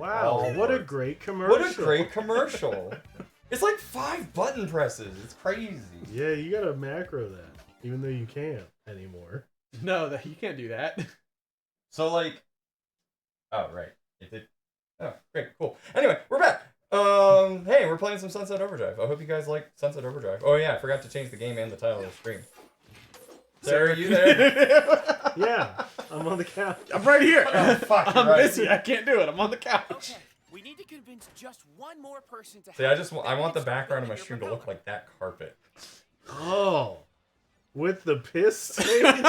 Wow, what a great commercial. What a great commercial. It's like 5 button presses. It's crazy. Yeah, you gotta macro that, even though you can't anymore. No, that you can't do that. So like, oh right, it did. Oh, great, cool. Anyway, we're back. Hey, we're playing some Sunset Overdrive. I hope you guys like Sunset Overdrive. Oh yeah, I forgot to change the game and the title of the stream. Sarah, are you there? Yeah, I'm on the couch. I'm right here. Oh, fuck, I'm right. busy. I can't do it. I'm on the couch. Okay, we need to convince just one more person to. See, I want the background of my stream to look like that carpet. Oh, with the piss stain?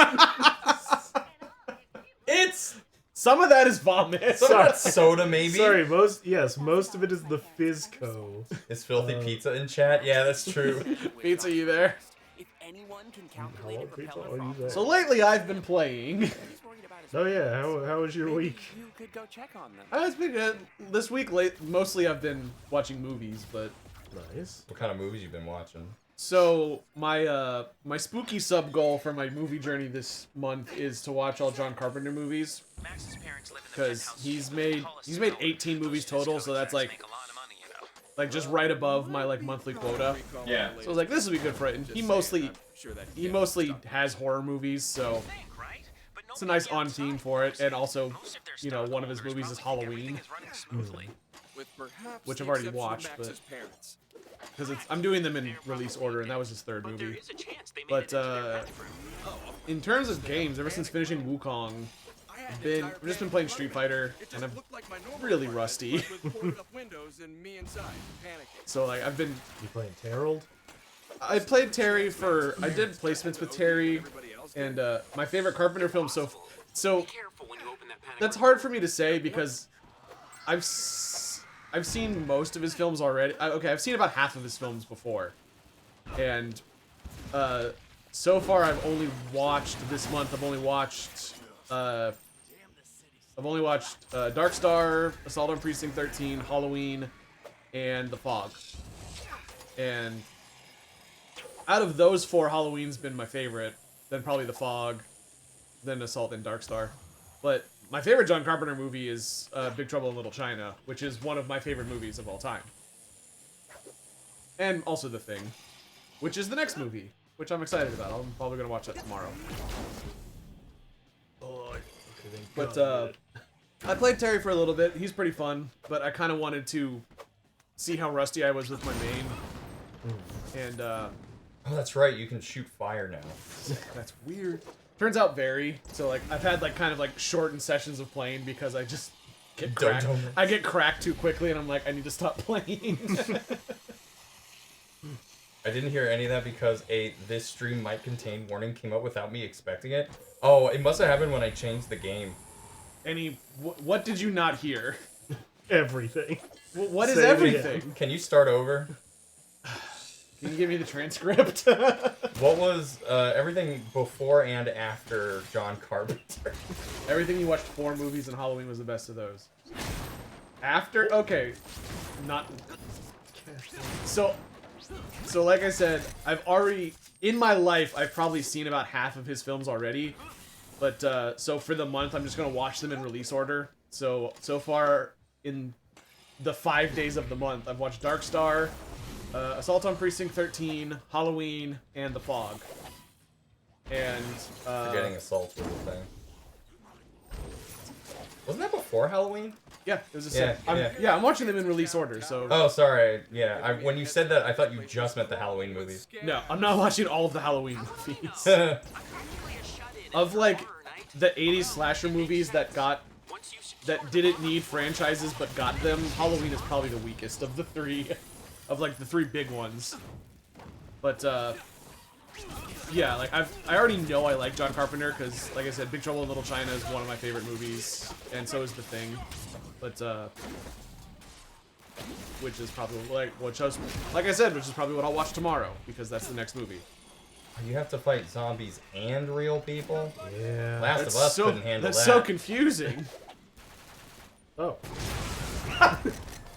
It's Some of that is vomit. some of that soda, maybe. Sorry, most of it is the Fizzco. Is filthy pizza in chat? Yeah, that's true. Pizza, you there? If anyone can calculate Hello, a pizza, propeller are you fall, there? So lately I've been playing. he's worried about his Oh yeah, how was your maybe week? You could go check on them. It's been this week. Mostly I've been watching movies, but Nice. What kind of movies you been watching? so my my spooky sub goal for my movie journey this month is to watch all John Carpenter movies because he's made 18 movies total, so that's like just right above my like monthly quota. Yeah. So I was like, this would be good for it. And he mostly has horror movies, so it's a nice on theme for it. And also, you know, one of his movies is Halloween, which I've already watched, but because I'm doing them in release order, and that was his third movie. But in terms of games, ever since finishing Wukong, I've just been playing Street Fighter, and I'm really rusty. So like I've been. You playing Terrell? I played Terry I did placements with Terry, and my favorite Carpenter film. So that's hard for me to say because I've seen most of his films already. Okay, I've seen about half of his films before, and so far I've only watched this month. I've only watched Dark Star, Assault on Precinct 13, Halloween, and The Fog. And out of those 4, Halloween's been my favorite. Then probably The Fog, then Assault and Dark Star. But my favorite John Carpenter movie is Big Trouble in Little China, which is one of my favorite movies of all time. And also The Thing, which is the next movie, which I'm excited about. I'm probably going to watch that tomorrow. But I played Terry for a little bit. He's pretty fun, but I kind of wanted to see how rusty I was with my main. And Oh, that's right. You can shoot fire now. that's weird. Turns out very. So like I've had like kind of like shortened sessions of playing because I just get cracked. I get cracked too quickly, and I'm like, I need to stop playing. I didn't hear any of that because this stream might contain warning came up without me expecting it. Oh, it must have happened when I changed the game. What did you not hear? Everything. What is Say it everything? again. Can you start over? Can you give me the transcript? What was everything before and after John Carpenter? Everything you watched 4 movies and Halloween was the best of those. After? Okay. Not... So like I said, I've already... In my life, I've probably seen about half of his films already. But, so for the month, I'm just gonna watch them in release order. So far, in the 5 days of the month, I've watched Dark Star, Assault on Precinct 13, Halloween, and The Fog. And, Forgetting Assault was the thing. Wasn't that before Halloween? Yeah, it was a I'm watching them in release order, so... Oh, sorry. Yeah, when you said that, I thought you just meant the Halloween movies. No, I'm not watching all of the Halloween movies. Of, like, the 80s slasher movies that didn't need franchises but got them, Halloween is probably the weakest of the 3. Of, like, the 3 big ones. But, yeah, like, I already know I like John Carpenter, because, like I said, Big Trouble in Little China is one of my favorite movies, and so is The Thing. But, which is probably, like I said, which is probably what I'll watch tomorrow, because that's the next movie. You have to fight zombies and real people? Yeah. Last of Us couldn't handle that. That's so confusing. Oh.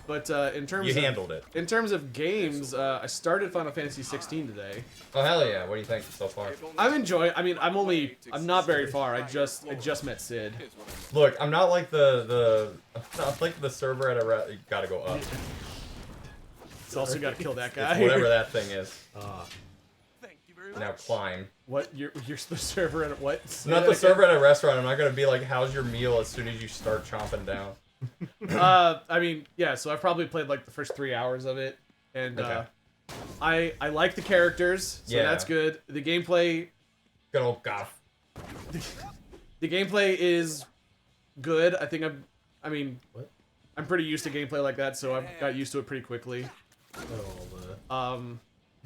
But in terms You of handled it. in terms of games, I started Final Fantasy 16 today. Oh hell yeah! What do you think so far? I'm enjoying. I mean, I'm not very far. I just met Sid. Look, I'm not like the I'm not like the server at a you gotta go up. It's also got to kill that It's guy. whatever that thing is. Thank you very much. Now climb. What? You're the server at what? Not the server at a restaurant. I'm not gonna be like, how's your meal as soon as you start chomping down. I mean, yeah. So I've probably played like the first 3 hours of it, and Okay. I like the characters, so Yeah. that's good. The gameplay, Good old goth. the gameplay is good. I mean, What? I'm pretty used to gameplay like that, so I've got used to it pretty quickly. Oh,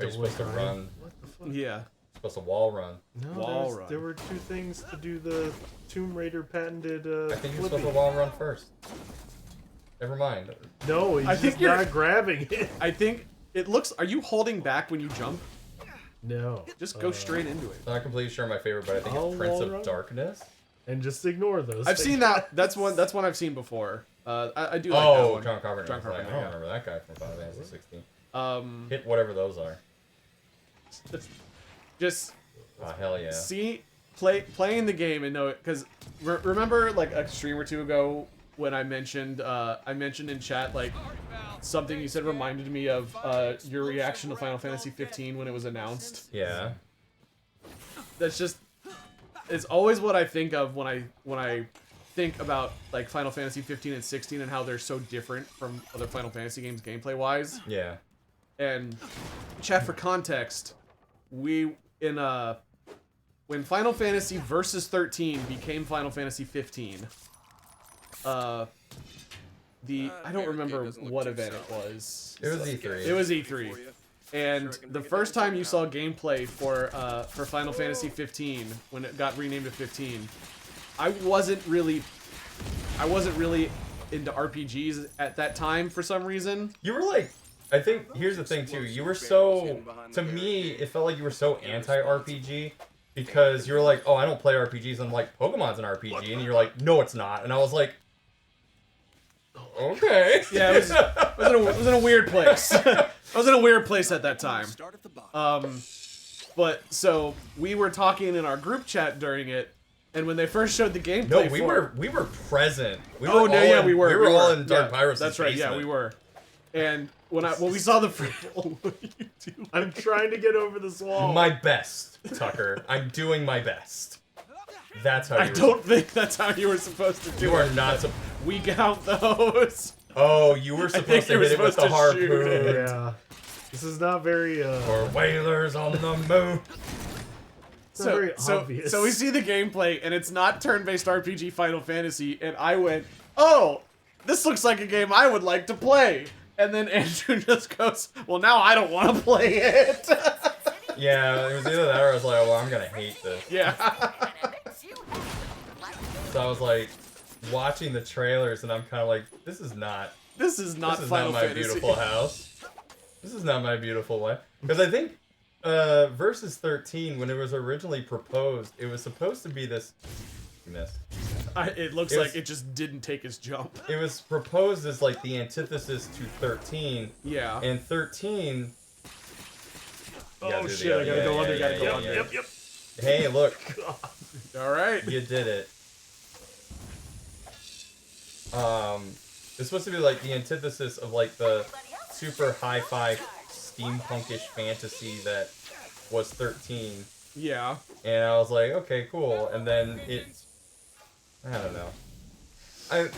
Are you supposed to run? what the fuck? Yeah. Supposed to wall run. No, Wall run. there were 2 things to do the Tomb Raider patented I think you're supposed flipping. to wall run first. Never mind. No, he's I think just you're- not grabbing it. I think it looks. Are you holding back when you jump? No. Just go straight into it. I'm not completely sure my favorite, but I think I'll it's Prince wall of run. Darkness. And just ignore those. I've things. seen that. That's one I've seen before. I do like that Oh, one. John Carpenter. John I was like, I Carpenter, don't yeah. remember that guy from Final Fantasy 16. Um, Hit whatever those are. just Oh, hell yeah. see playing the game and know it, because remember like a stream or two ago when I mentioned in chat like something you said reminded me of your reaction to Final Fantasy 15 when it was announced. Yeah. That's just, it's always what I think of when I think about like Final Fantasy 15 and 16 and how they're so different from other Final Fantasy games gameplay wise. Yeah. And chat, for context, when Final Fantasy Versus 13 became Final Fantasy 15, I don't remember what event it was. It was E3. It was E3. And the first time you saw gameplay for Final Fantasy 15, when it got renamed to 15, I wasn't really into RPGs at that time for some reason. You were like, I think, here's the thing too, you were so, to me, it felt like you were so anti-RPG, because you were like, oh, I don't play RPGs, and I'm like, Pokemon's an RPG, and you're like, no, it's not, and I was like, okay. Yeah, it was in a weird place. I was in a weird place at that time. Start at the bottom. But so we were talking in our group chat during it, and when they first showed the gameplay, No, we were present. We were Oh no, all yeah, in- we were. We were all in Yeah, Dark Pirates. That's right. Yeah, we were. And when we saw the what are you doing? I'm trying to get over this wall. My best, Tucker. I'm doing my best. That's how you I don't think that's how you were supposed to do You it. are not supposed. We count those. Oh, you were think supposed to you were hit it with the supposed to shoot harpoon. Yeah. This is not very Or whalers on the moon. it's not very So obvious. we see the gameplay, and it's not turn-based RPG Final Fantasy, and I went, oh, this looks like a game I would like to play. And then Andrew just goes, well, now I don't want to play it. Yeah, it was either that or I was like, well, I'm gonna hate this. Yeah. So I was like, watching the trailers, and I'm kind of like, this is not This is not this is Final not my Fantasy. beautiful house. This is not my beautiful wife. Because I think Versus 13, when it was originally proposed, it was supposed to be this. It looks It was- like it just didn't take his jump. It was proposed as like the antithesis to 13, Yeah. and 13. You gotta Oh do the shit, I gotta go under, gotta go under. Yep. Hey, look, Alright. you did it. It's supposed to be like the antithesis of like the super hi-fi steampunkish fantasy that was 13. Yeah. And I was like, okay, cool. And then I don't know.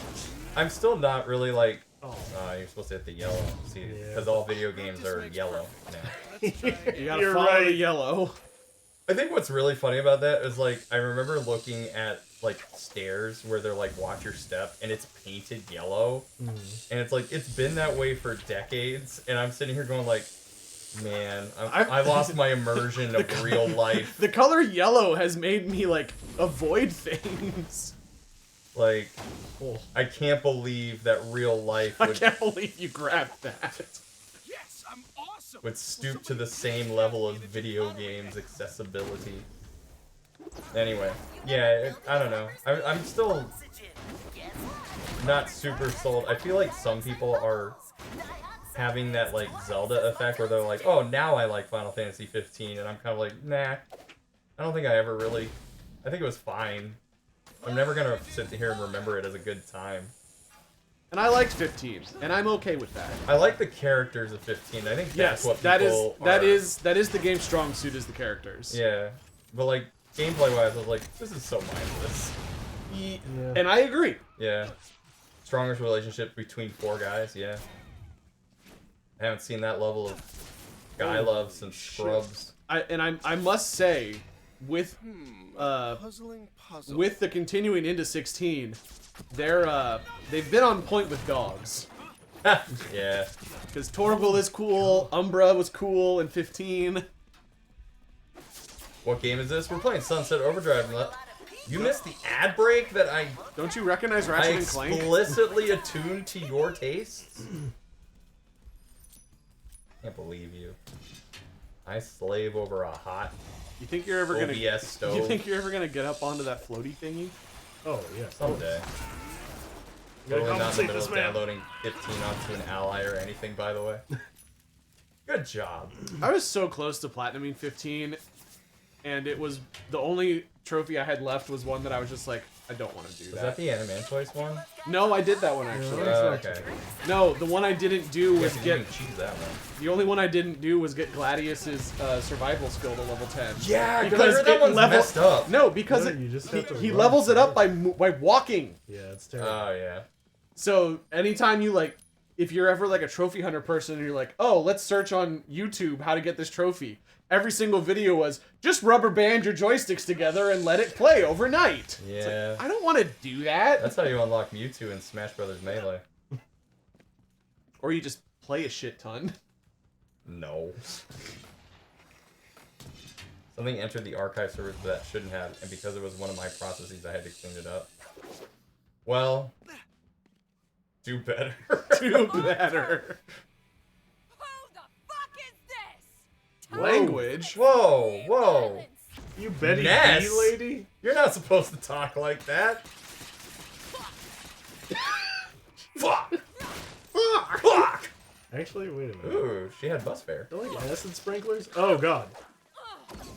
I'm still not really like, you're supposed to hit the yellow. See, because all video games are yellow now. You gotta You're follow right. the yellow. I think what's really funny about that is like, I remember looking at like stairs where they're like, watch your step, and it's painted yellow. And it's like, it's been that way for decades. And I'm sitting here going like, man, I lost my immersion of real life. The color yellow has made me like avoid things. Like, Oh. I can't believe that real life I would, can't believe you grabbed that. Yes, I'm awesome. would stoop to the same level of video games accessibility. Anyway, yeah, I don't know. I'm still not super sold. I feel like some people are having that like Zelda effect where they're like, oh, now I like Final Fantasy 15, and I'm kind of like, nah. I don't think I ever really. I think it was fine. I'm never gonna sit here and remember it as a good time. And I liked 15, and I'm okay with that. I like the characters of 15. I think that's Yes, what that people is the game's strong suit is the characters. Yeah, but like gameplay wise, I was like, this is so mindless. Yeah. And I agree. Yeah, strongest relationship between 4 guys. Yeah, I haven't seen that level of guy love since Scrubs. I must say, with Puzzling puzzle. with the continuing into 16, they've been on point with dogs. Yeah. Because Torval is cool, Umbra was cool in 15. What game is this? We're playing Sunset Overdrive. You missed the ad break that I Don't you recognize Ratchet and Clank? explicitly attuned to your tastes? Can't believe you. I slave over a hot You think you're ever gonna? OBS stove. You think you're ever gonna get up onto that floaty thingy? Oh, yeah. Someday. Gotta Totally not in the compensate middle this of man. downloading 15 onto an ally or anything, by the way. Good job. I was so close to platinuming 15, and it was the only trophy I had left was one that I was just like, I don't want to do Was that. that the Animantoise one? No, I did that one actually. Okay. No, the one I didn't do was You get. didn't choose that one. The only one I didn't do was get Gladius's survival skill to level 10. Yeah, because I heard that one's messed up. No, because No, you just have to he run levels it up first. by walking. Yeah, it's terrible. Oh, yeah. So anytime you like, if you're ever like a trophy hunter person and you're like, oh, let's search on YouTube how to get this trophy. Every single video was just rubber band your joysticks together and let it play overnight. It's Yeah. like, I don't want to do that. That's how you unlock Mewtwo in Smash Brothers Melee. Or you just play a shit ton. No. Something entered the archive server that shouldn't have, and because it was one of my processes, I had to clean it up. Well, do better. Do better. Who the fuck is this? Language. Whoa, whoa. You Betty Ness. B lady? You're not supposed to talk like that. Fuck. Fuck. Actually, wait a minute. Ooh, she had bus fare. Are like acid sprinklers? Oh, God.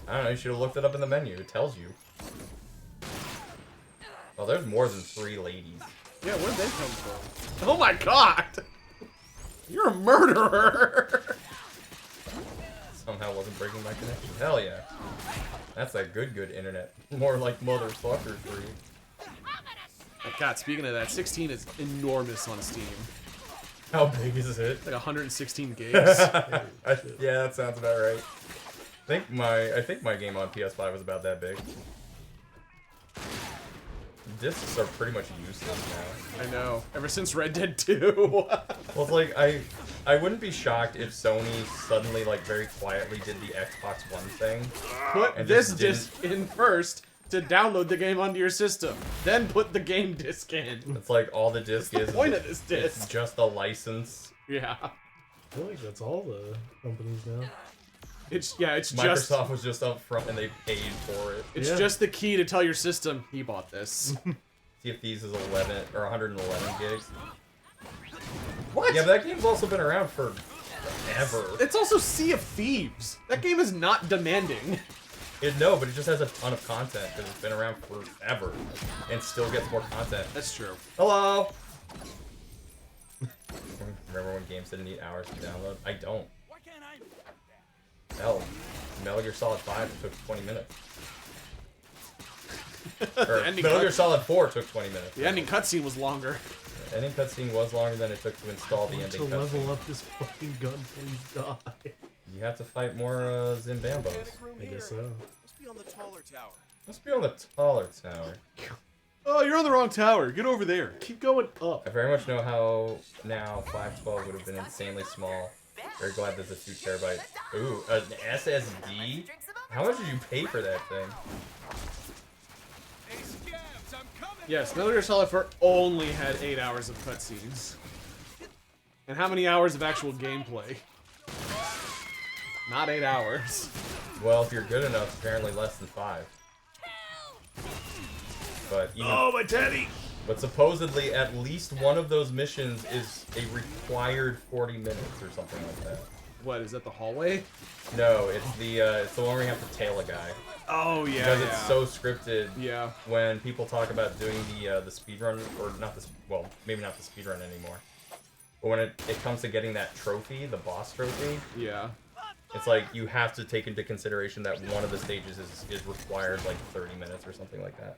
I don't know, you should have looked it up in the menu. It tells you. Oh, there's more than 3 ladies. Yeah, where'd they come from? Oh my god! You're a murderer! Somehow wasn't breaking my connection. Hell yeah. That's that good internet. More like motherfucker for you. Oh god, speaking of that, 16 is enormous on Steam. How big is it? Like 116 gigs. Yeah, that sounds about right. I think my game on PS5 was about that big. Discs are pretty much useless now. I know. Ever since Red Dead 2. Well, it's like I wouldn't be shocked if Sony suddenly like very quietly did the Xbox One thing. Put And this just disc in first to download the game onto your system. Then put the game disc in. It's like all the disc What's is. the point of this It's disc? just a license. Yeah. I feel like that's all the companies now. It's Microsoft was just up front and they paid for it. It's Yeah. just the key to tell your system he bought this. See if these is 11 or 111 gigs. What? Yeah, but that game's also been around for forever. It's also Sea of Thieves. That game is not demanding. No, but it just has a ton of content because it's been around forever and still gets more content. That's true. Hello. Remember when games didn't need hours to download? I don't. Why can't I? Hell, Metal Gear Solid 5 took 20 minutes. Or ending Metal Gear cut- Solid 4 took 20 minutes. The ending cutscene was longer. The ending cutscene was longer than it took to install the To ending level cutscene. up this fucking gun, please die. You have to fight more Zimbambos. Panic room I here. guess so. Must be on the taller tower. Must be on the taller tower. Oh, you're on the wrong tower. Get over there. Keep going up. I very much know how now 512 would have been insanely small. Very glad there's a 2 terabyte. Ooh, an SSD? How much did you pay for that thing? Hey, scabs, I'm coming. Yes, Metal Gear Solid 4 only had 8 hours of cutscenes. And how many hours of actual gameplay? Not 8 hours. Well, if you're good enough, apparently less than 5. But even Oh, my teddy! But supposedly, at least one of those missions is a required 40 minutes or something like that. What is that? The hallway? No, it's the one where you have to tail a guy. Oh yeah. Because it's so scripted. Yeah. When people talk about doing the speed run, or not the maybe not the speed run anymore, but when it comes to getting that trophy, the boss trophy. Yeah. It's like you have to take into consideration that one of the stages is required like 30 minutes or something like that.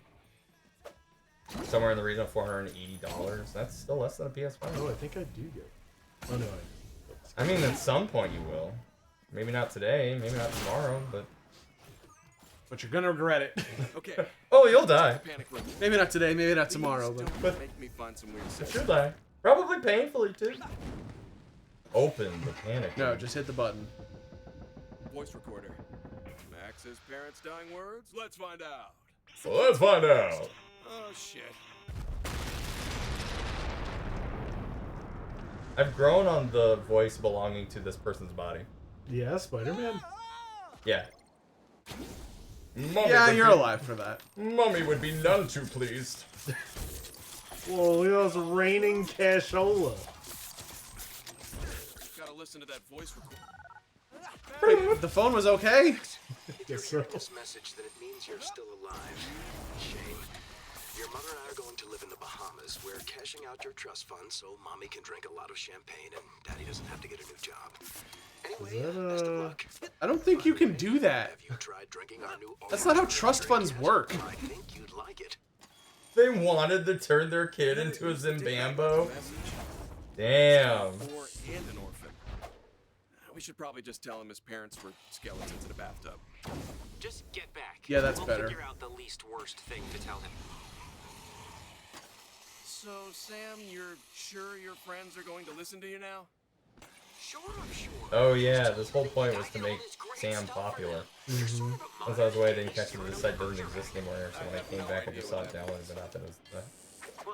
Somewhere in the region of $480. That's still less than a PS5. Oh, I think I do get it. Oh, no. I mean, at some point you will. Maybe not today, maybe not tomorrow, but you're gonna regret it. Okay. Oh, you'll die. Panic room. Maybe not today, maybe not tomorrow, Please but don't make me find some weird You shit. should die. Probably painfully, too. Open the panic. no, room. just hit the button. Voice recorder. Max's parents' dying words? Let's find out. Well, let's find out. Oh, shit. I've grown on the voice belonging to this person's body. Yeah, Spider-Man. Yeah. Mummy Yeah, would you're be- alive for that. Mummy would be none too pleased. Whoa, it was raining cashola. Gotta listen to that voice recorder. Wait, the phone was okay? Guess so. This message that it means you're still alive. Shame. Your mother and I are going to live in the Bahamas. We're cashing out your trust fund so mommy can drink a lot of champagne and daddy doesn't have to get a new job. Anyway, Is that, best of luck. I don't think you can do that. Have you tried drinking our new That's not how trust funds work. I think you'd like it. They wanted to turn their kid into a Zimbambo. Damn. Or and an orphan. We should probably just tell him his parents were skeletons in a bathtub. Just get back. Yeah, that's we'll better. Figure out the least worst thing to tell him. So, Sam, you're sure your friends are going to listen to you now? Sure, I'm sure. Oh yeah, this whole point was to make Sam popular. That's why I was why I didn't catch it. This site doesn't exist anymore, so when I came back I just saw it downloaded, but not that it was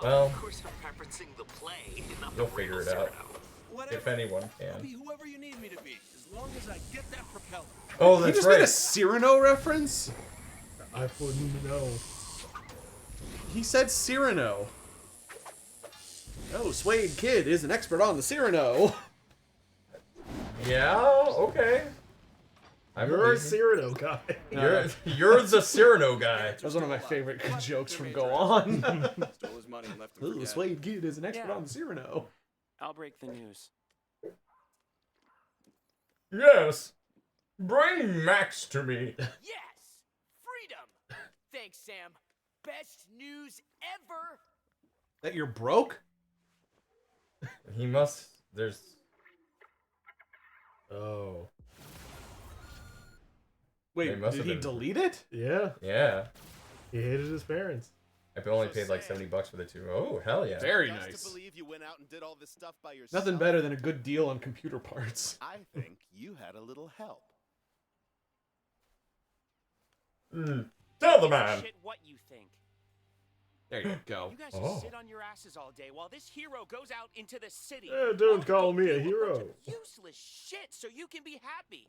well, of course I'm referencing the play, not you'll the figure real it out. Cyrano. Whatever. If anyone I'll be can. whoever you need me to be, as long as I get that propeller. Oh, You that's just made a right. Cyrano reference? I wouldn't know. He said Cyrano. Oh, Suede Kid is an expert on the Cyrano. Yeah, okay. You're a Cyrano guy. You're the Cyrano guy. That was one of my favorite jokes from Go On. Stole his money and left him for Ooh, dead. Suede Kid is an expert on the Cyrano. I'll break the news. Yes. Bring Max to me. Yes! Freedom! Thanks, Sam. Best news ever! That you're broke? He must. There's. Oh. Wait, They must did have he been- delete it? Yeah. Yeah. He hated his parents. I've only paid like $70 for the two. Oh, hell yeah. Very Just nice. to believe you went out and did all this stuff by yourself. Nothing better than a good deal on computer parts. I think you had a little help. Tell the man. Shit, what you think? There you go. You guys Oh. just sit on your asses all day while this hero goes out into the city. Don't call me a Do bunch hero. of Useless shit, so you can be happy.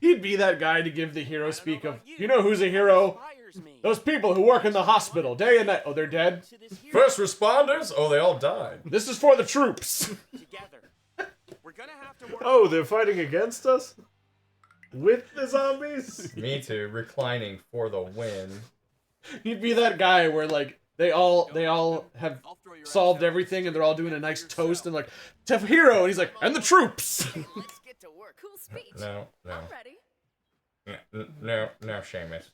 He'd be that guy to give the hero I don't speak know of, about you know who's a hero? Inspires me. Those people who work in the hospital day and night. Oh, they're dead? To this hero First responders? Oh, they all died. This is for the troops. together. We're gonna have to work. Oh, they're fighting against us? With the zombies? Me too. Reclining for the win. He'd be that guy where like they all have I'll throw your ass solved out. everything and they're all doing a nice toast and like, to hero, and he's like, and the troops. Let's get to work. Cool speech. No, no. I'm ready. No, Seamus.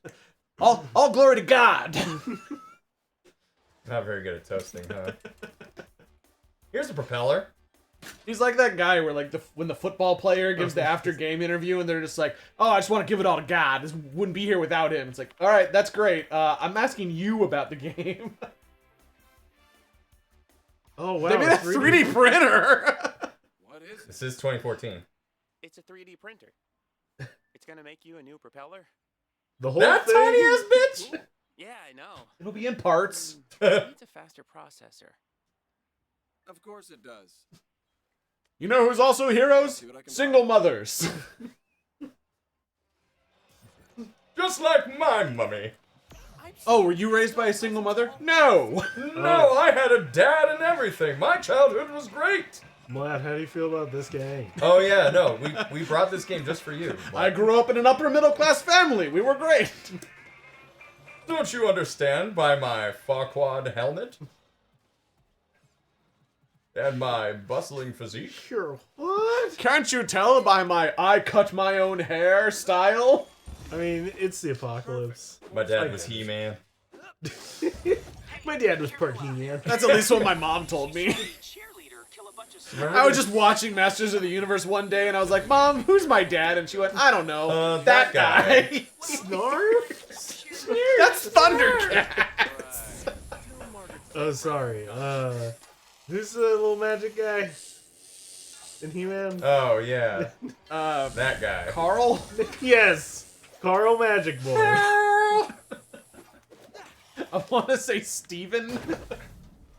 all glory to God. Not very good at toasting, huh? Here's a propeller. He's like that guy where like when the football player gives the after game interview and they're just like, oh, I just want to give it all to God. This wouldn't be here without him. It's like, all right, that's great. I'm asking you about the game. Oh, wow. They made a 3D printer. What is it? This is 2014. It's a 3D printer. It's gonna make you a new propeller. The whole That thing? tiny ass bitch! Yeah, I know. It'll be in parts. It needs a faster processor. Of course it does. You know who's also heroes? See what I can Single mothers. Just like my mummy. I Oh, were you raised by a single mother? No! No, I had a dad and everything. My childhood was great. Vlad, how do you feel about this game? Oh yeah, no, we brought this game just for you. I grew up in an upper middle class family. We were great. Don't you understand by my Farquad helmet? And my bustling physique? Sure. What? Can't you tell by my I cut my own hair style? I mean, it's the apocalypse. My dad was He-Man. My dad was part He-Man. That's at least what my mom told me. I was just watching Masters of the Universe one day and I was like, Mom, who's my dad? And she went, I don't know. That guy. Snarf? That's Thundercats. Oh, sorry. Who's the little magic guy in He-Man? Oh yeah, Uh, that guy. Carl? Yes! Carl Magic Boy. I want to say Steven.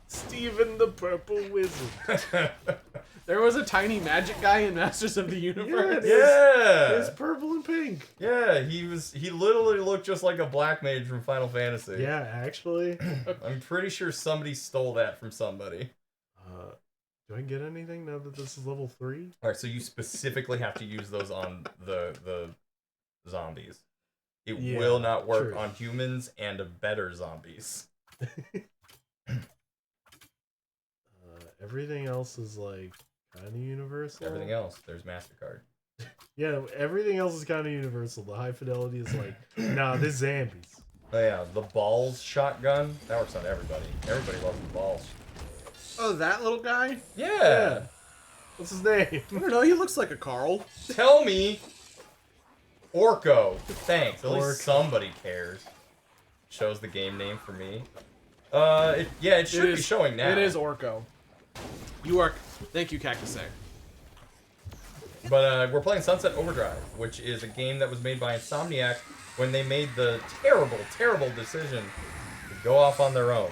Steven the Purple Wizard. There was a tiny magic guy in Masters of the Universe. Yeah. It's purple and pink. Yeah, he literally looked just like a black mage from Final Fantasy. Yeah, actually. I'm pretty sure somebody stole that from somebody. Do I get anything now that this is level 3? Alright, so you specifically have to use those on the zombies. It Yeah, will not work true. on humans and better zombies. Everything else is like kind of universal. Everything else, there's MasterCard. Yeah, everything else is kind of universal. The high fidelity is like, nah, this zombies. Oh yeah, the balls shotgun, that works on everybody. Everybody loves the balls. Oh, that little guy? Yeah. What's his name? I don't know, he looks like a Carl. Tell me, Orko. Thanks. At Orko. least somebody cares. Shows the game name for me. It should be showing now. It is Orko. You are... Thank you, Cactus Egg. But we're playing Sunset Overdrive, which is a game that was made by Insomniac when they made the terrible, terrible decision to go off on their own.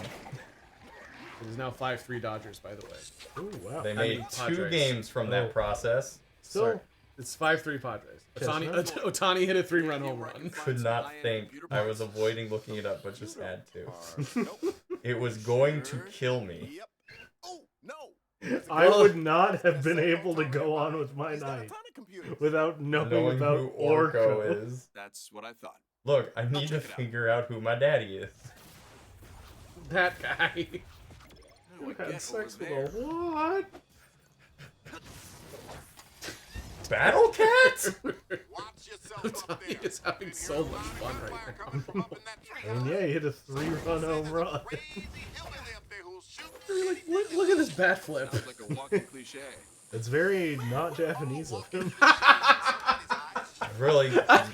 It is now 5-3 Dodgers, by the way. Ooh, wow. They made two Padres. games from that process. Sorry. It's 5-3 Padres. Otani hit a 3-run home run. Could not think. I was avoiding looking it up, but just had to. It was going to kill me. Yep. Oh, no. I would not have been able to go on with my night without knowing about who Orko Orko. is. That's what I thought. Look, I need to figure out who my daddy is. That guy. Had sex with a what? Battle Cat? Otani is having so much fun right now. And yeah, he hit a 3-run home run. Look at this bat flip. Sounds like a walking cliche. It's very not Japanese of him. Really? Can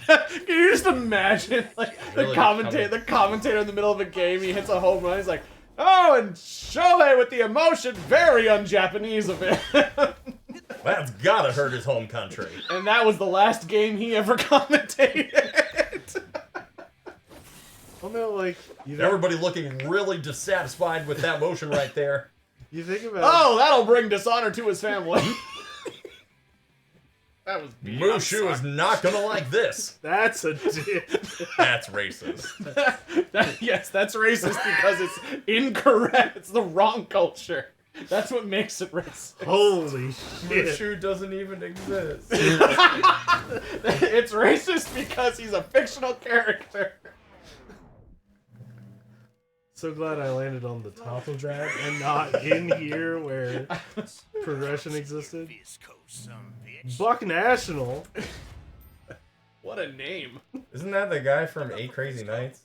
you just imagine, like, Really the commentator in the middle of a game, he hits a home run, he's like, oh, and Shohei with the emotion, very un-Japanese of it. That's gotta hurt his home country. And that was the last game he ever commentated. Well, no, like Everybody looking really dissatisfied with that motion right there. You think about Oh, that'll bring dishonor to his family. That was Mushu is not gonna like this. that's a dick. That's racist. Yes, that's racist because it's incorrect. It's the wrong culture. That's what makes it racist. Holy shit. Mushu doesn't even exist. It's racist because he's a fictional character. So glad I landed on the top of that and not in here where progression existed. Buck National. What a name. Isn't that the guy from 8 Crazy Nights?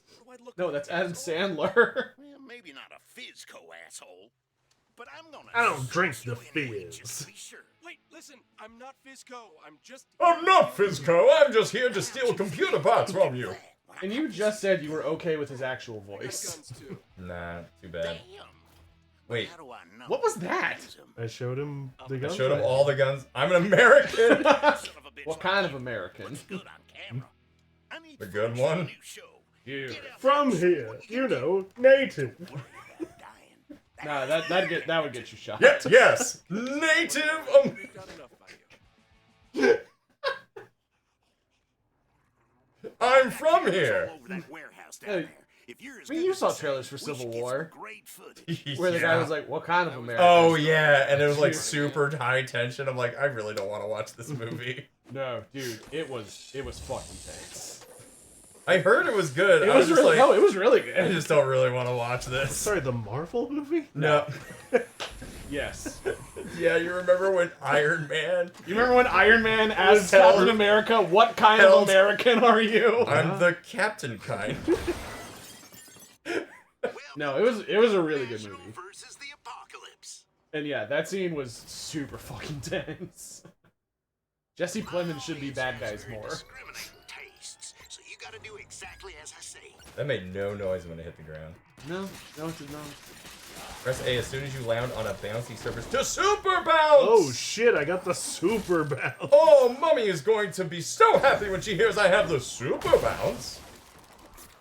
No, that's Adam Sandler. Well, maybe not a Fizco asshole, but I'm gonna. I don't drink the shoot you anyway, fizz. just to be sure. Wait, listen, I'm not Fizco. I'm just. I'm not Fizco. I'm just here to steal computer parts from you. And you just said you were okay with his actual voice. Guns too. Nah, too bad. Damn. Wait, How do I know? What was that? I showed him the I guns. showed him all the guns. I'm an American. Son of a bitch. What kind of American? What's good on camera? I need The good footage for a one? new show. You. Get out From here, you know, native. I'm dying. Nah, that would get you shot. Yes, native. Got enough by you. I'm from here. All over that warehouse down Hey. there. If you're as I mean, good you as saw you say, trailers for we Civil should get some War. great footage. Where the guy was like, "What kind of America?" Oh yeah, and it was like super high tension. I'm like, I really don't want to watch this movie. No, dude, it was fucking tense. I heard it was good. It was just really like, it was really I good. just don't really want to watch this. Sorry, the Marvel movie? No. Yes. Yeah, you remember when Iron Man? You remember when Iron Man asked held- Captain America, "What kind held- of American are you?" I'm the captain kind. No, it was a really good movie. Versus the apocalypse. And yeah, that scene was super fucking tense. Jesse Plemons should be bad guys more. Discriminating tastes, so you gotta do exactly as I say. That made no noise when it hit the ground. No, it did not. Press A as soon as you land on a bouncy surface to super bounce! Oh shit, I got the super bounce. Oh, Mummy is going to be so happy when she hears I have the super bounce.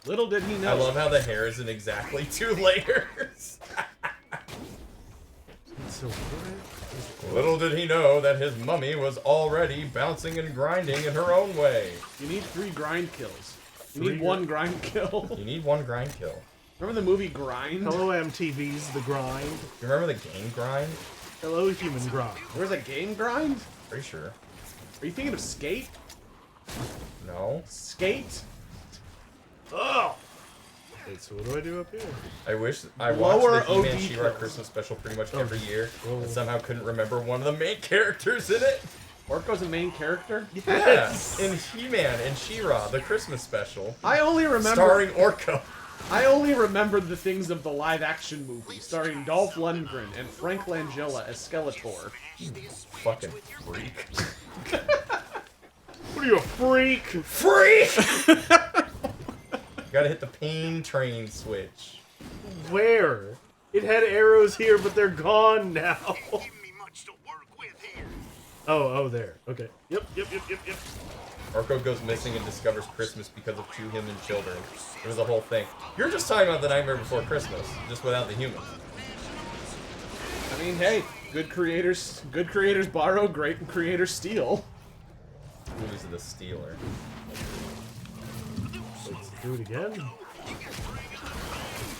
Little did he know. I love how the hair is in exactly 2 layers. So what? Little did he know that his mummy was already bouncing and grinding in her own way. You need 3 grind kills. You Three need 1 grind kill. You need 1 grind kill. Remember the movie Grind? Hello MTV's The Grind. You remember the game Grind? Hello Human Grind. There was a game Grind? Pretty sure. Are you thinking of Skate? No. Skate? Oh! Wait, so what do I do up here? I wish I Lower watched the He-Man OD She-Ra kills. Christmas special pretty much every year, Oh. and somehow couldn't remember one of the main characters in it. Orko's a main character? Yes! Yeah, in He-Man and She-Ra, the Christmas special, I only remember starring Orko. I only remember the things of the live-action movie, starring Dolph Lundgren and Frank Langella as Skeletor. Fucking freak. What are you, a freak? Freak! Gotta hit the pain train switch. Where? It had arrows here, but they're gone now. Give me much to work with here. Oh, there. Okay. Yep. Orko goes missing and discovers Christmas because of 2 human children. It was a whole thing. You're just talking about the Nightmare Before Christmas, just without the humans. I mean, hey, good creators borrow, great creators steal. Who's the stealer? Let's do it again.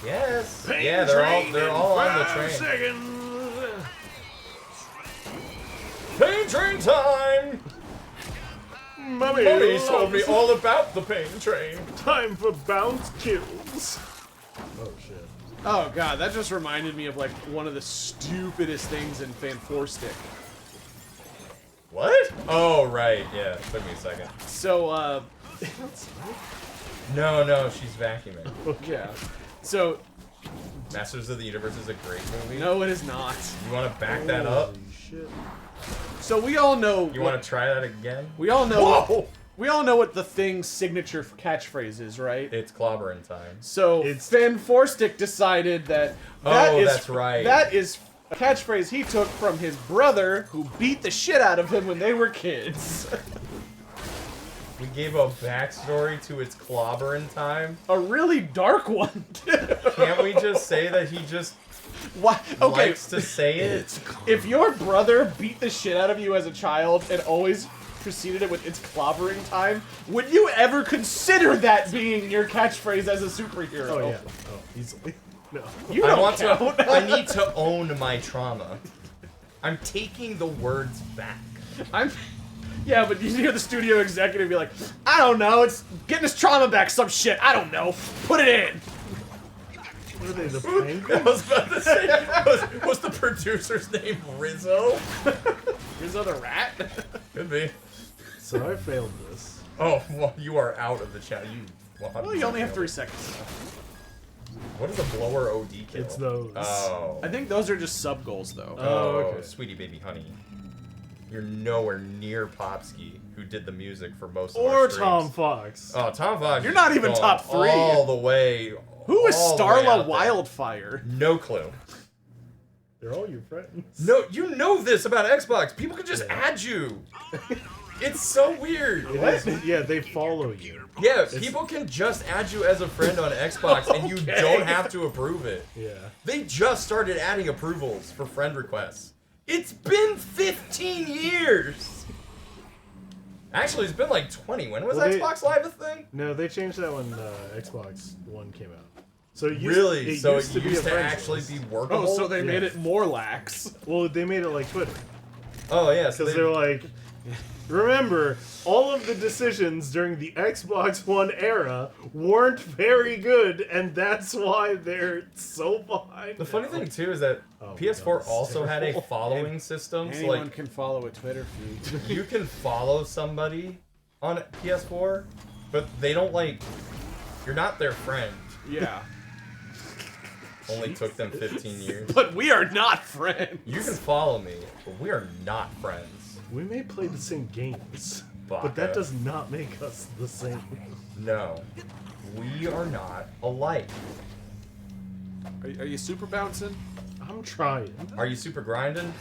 Yes. Yeah, they're all on the train. Seconds. Pain train time! Mummy Mummy told me loves- all about the pain train. Time for bounce kills. Oh shit. Oh god, that just reminded me of like one of the stupidest things in Fan 4 Stick. What? Oh, right. Yeah, took me a second. So, No, she's vacuuming. yeah. So, Masters of the Universe is a great movie. no, it is not. You want to back that up? Holy shit. So we all know. You want to try that again? We all know. Whoa! We all know what the Thing's signature catchphrase is, right? It's clobbering time. So Fan 4 Stick decided that That's right. That is a catchphrase he took from his brother, who beat the shit out of him when they were kids. We gave a backstory to its clobbering time. A really dark one. Can't we just say that he just What? Okay. likes to say it? If your brother beat the shit out of you as a child and always preceded it with "it's clobbering time," would you ever consider that being your catchphrase as a superhero? Oh yeah. Oh, easily. No. You don't I want count. to. I need to own my trauma. I'm taking the words back. Yeah, but you hear the studio executive be like, "I don't know, it's getting his trauma back, some shit. I don't know. Put it in." What are they, the I penguins? was about to say, was the producer's name Rizzo? Rizzo the rat. Could be. So I failed this. Oh, well, you are out of the chat. Well, you only have 3 seconds. What is a blower OD kill? It's those. Oh. I think those are just sub goals, though. Oh, okay. Sweetie Baby Honey. You're nowhere near Popsky, who did the music for most of Or our streams. Tom Fox. Oh, Tom Fox. You're is not even going top 3. All the way. Who is all the way out Starla there. Wildfire? No clue. They're all your friends. No, you know this about Xbox. People can just add you. It's so weird. It is- yeah, they follow you. Yeah, people can just add you as a friend on Xbox, and you Okay. don't have to approve it. Yeah. They just started adding approvals for friend requests. It's been 15 years. Actually, it's been like 20. When was Well, Xbox Live a thing? No, they changed that when Xbox One came out. So it used, Really? It So used it to used be a to friends actually list. be workable? Oh, so they made Yeah. it more lax. Well, they made it like Twitter. Oh, yeah. So Because they're like, remember, all of the decisions during the Xbox One era weren't very good, and that's why they're so behind. The funny now. thing, too, is that Oh my PS4 God, it's also had a terrible. following system. So, Anyone like, can follow a Twitter feed. you can follow somebody on PS4, but they don't, like, you're not their friend. Yeah. Only took them 15 years. But we are not friends. You can follow me, but we are not friends. We may play the same games, but Baka. that does not make us the same. No. We are not alike. Are you super bouncing? I'm trying. Are you super grinding?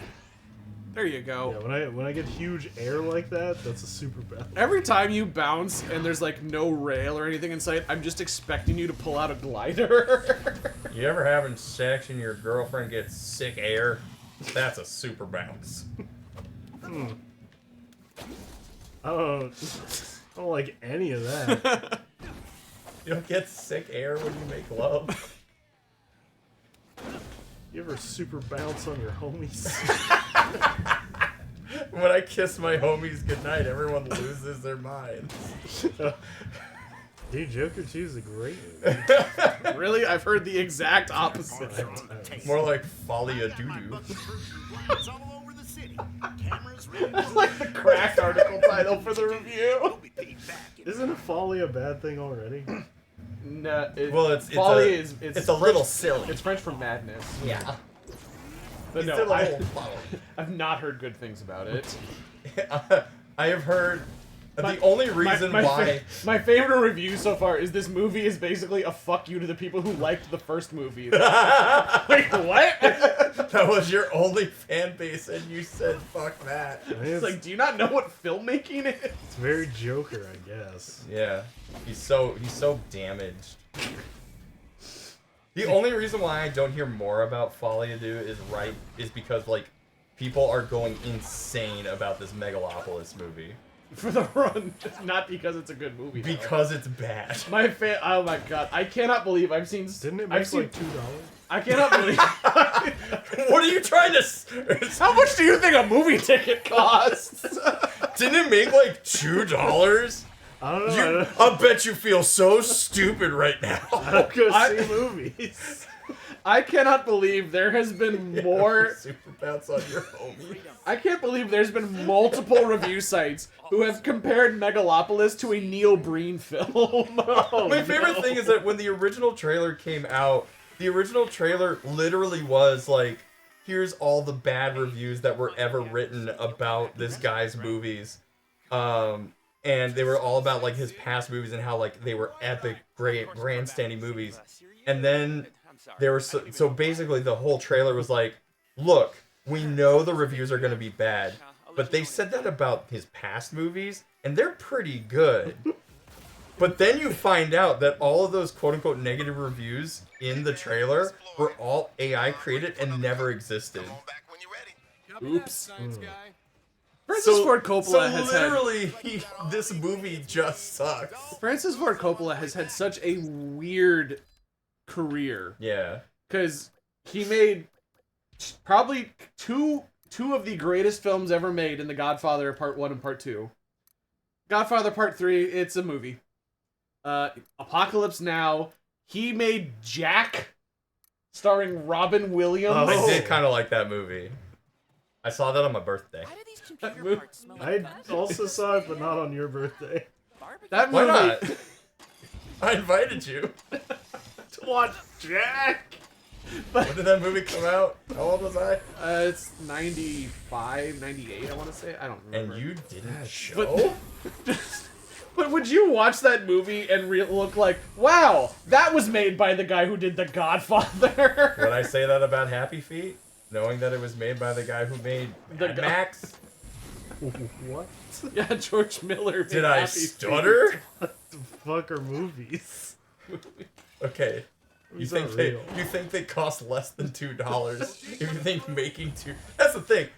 There you go. Yeah, when I get huge air like that, that's a super bad. Every time you bounce and there's like no rail or anything in sight, I'm just expecting you to pull out a glider. You ever having sex and your girlfriend gets sick air? That's a super bounce. I don't like any of that. You don't get sick air when you make love. You ever super bounce on your homies? When I kiss my homies goodnight, everyone loses their minds. Dude, Joker 2 is a great movie. Really? I've heard the exact opposite. More like folly a doo-doo. It's all over the city. Cameras ready. That's like the cracked article title for the review. Be paid back. Isn't folly a bad thing already? No, Well, it's folly a, is it's a little silly. It's French for madness. Yeah. But It's no, a little folly. I've not heard good things about it. I have heard the only reason why. My favorite review so far is this movie is basically a fuck you to the people who liked the first movie. Wait, what? That was your only fan base, and you said fuck that. I mean, It's like, do you not know what filmmaking is? it's very Joker, I guess. Yeah, he's so damaged. The only reason why I don't hear more about Folly Ado is because like people are going insane about this Megalopolis movie For the run, not because it's a good movie. though. because it's bad. Oh my god, I cannot believe I've seen. Didn't it I've make seen, like $2? I cannot believe. What are you trying to? How much do you think a movie ticket costs? Didn't it make like $2? I don't know. I bet you feel so stupid right now. I don't go see movies. I cannot believe there has been more. Super bounce on your homie. I can't believe there's been multiple review sites who have compared Megalopolis to a Neil Breen film. My favorite thing is that when the original trailer came out, the original trailer literally was like, here's all the bad reviews that were ever written about this guy's movies. And they were all about like his past movies and how like they were epic, great, grandstanding movies. And then they were so basically the whole trailer was like, look, we know the reviews are going to be bad, but they said that about his past movies and they're pretty good. But then you find out that all of those quote-unquote negative reviews in the trailer were all AI created and never existed. Back when you're ready. Oops. Science guy. Francis Ford Coppola has had. literally, this movie just sucks. Francis Ford Coppola has had such a weird career Yeah. because he made probably two of the greatest films ever made in The Godfather Part 1 and Part 2. Godfather Part 3, it's a movie. Apocalypse Now. He made Jack, starring Robin Williams. Oh. I did kind of like that movie. I saw that on my birthday. Why do these That computer move- parts smell I like that? also saw it, but not on your birthday. That Why movie. not? I invited you. To watch Jack! When did that movie come out? How old was I? It's 95, 98, I want to say. I don't remember. And you didn't show? But would you watch that movie and look like, wow, that was made by the guy who did The Godfather? Would I say that about Happy Feet? Knowing that it was made by the guy who made Mad Max? What Yeah, George Miller. Did made I Happy stutter? the fuck are movies? Okay. You Movies think aren't they real. you think they cost less than $2? If you think making two, that's the thing.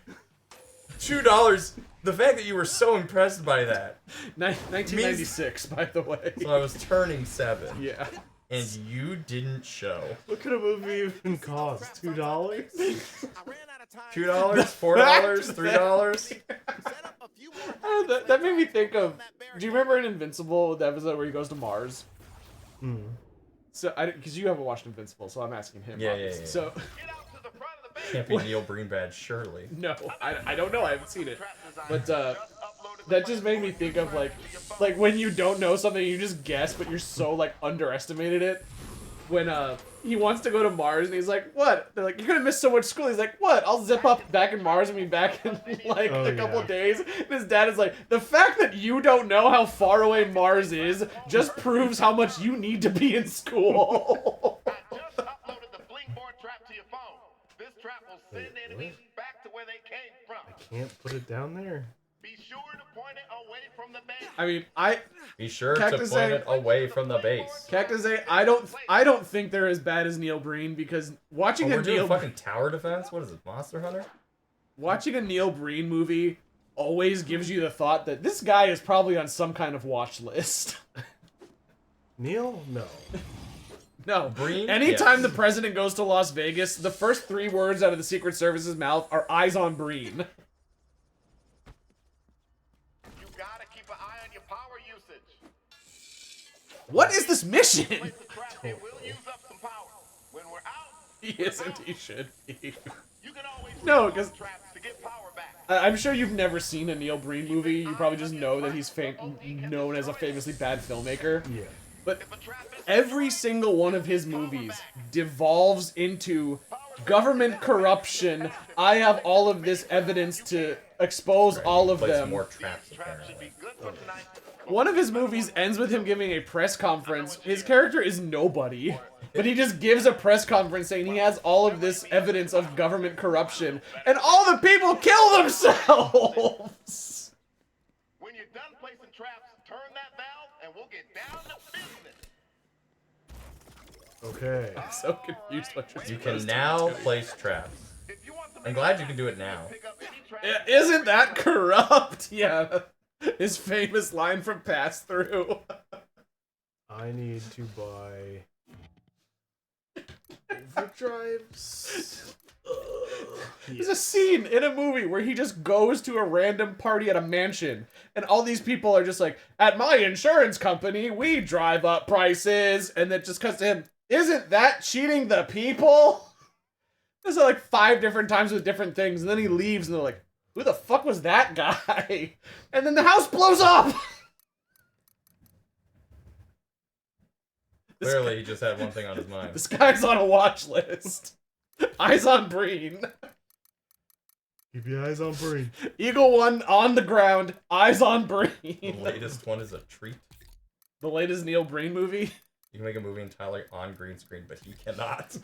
$2 The fact that you were so impressed by that. 1996, by the way. So I was turning 7. Yeah. And you didn't show. What could a movie even cost? $2? $2? $4? $3? That made me think of. Do you remember in Invincible, the episode where he goes to Mars? Mm. So, because you haven't watched Invincible, so I'm asking him. Yeah. So. Can't be Neil Breen bad, surely. No, I don't know. I haven't seen it, but that just made me think of like when you don't know something, you just guess, but you're so like underestimated it. When he wants to go to Mars and he's like, "What?" They're like, "You're gonna miss so much school." He's like, "What? I'll zip up back in Mars and be back in like a couple of days." And his dad is like, "The fact that you don't know how far away Mars is just proves how much you need to be in school." Wait, back to where they came from. I can't put it down there. Be sure to point it away from the base. I mean, Be sure to point it away from the base. Cactus A, I don't think they're as bad as Neil Breen because watching we're a doing Neil fucking tower defense. What is it, Monster Hunter? Watching a Neil Breen movie always gives you the thought that this guy is probably on some kind of watch list. Neil? No. No. Breen? Anytime Yes. the president goes to Las Vegas, the first 3 words out of the Secret Service's mouth are "eyes on Breen." You gotta keep an eye on your power usage. What is this mission? It will use up some power. When we're out, He isn't. He should be. you can always No, because traps to get power back. I'm sure you've never seen a Neil Breen movie. You probably just know that he's known as a famously bad filmmaker. Yeah. But every single one of his movies devolves into government corruption. I have all of this evidence to expose all of Place them. more traps, apparently. One of his movies ends with him giving a press conference. His character is nobody, but he just gives a press conference saying he has all of this evidence of government corruption, and all the people kill themselves! When you're done placing traps, turn that valve and we'll get down to business. Okay. I'm so confused what you're You supposed can to now do. place traps. I'm glad you can do it now. Isn't that corrupt? Yeah. His famous line from Pass Through. I need to buy Overdrives. There's a scene in a movie where he just goes to a random party at a mansion, and all these people are just like, "At my insurance company, we drive up prices," and that just cuts to him. Isn't that cheating the people? There's like 5 different times with different things, and then he leaves, and they're like, "Who the fuck was that guy?" And then the house blows up. Clearly, he just had one thing on his mind. This guy's on a watch list. Eyes on Breen. Keep your eyes on Breen. Eagle 1 on the ground. Eyes on Breen. The latest one is a treat. The latest Neil Breen movie. You can make a movie entirely on green screen, but he cannot.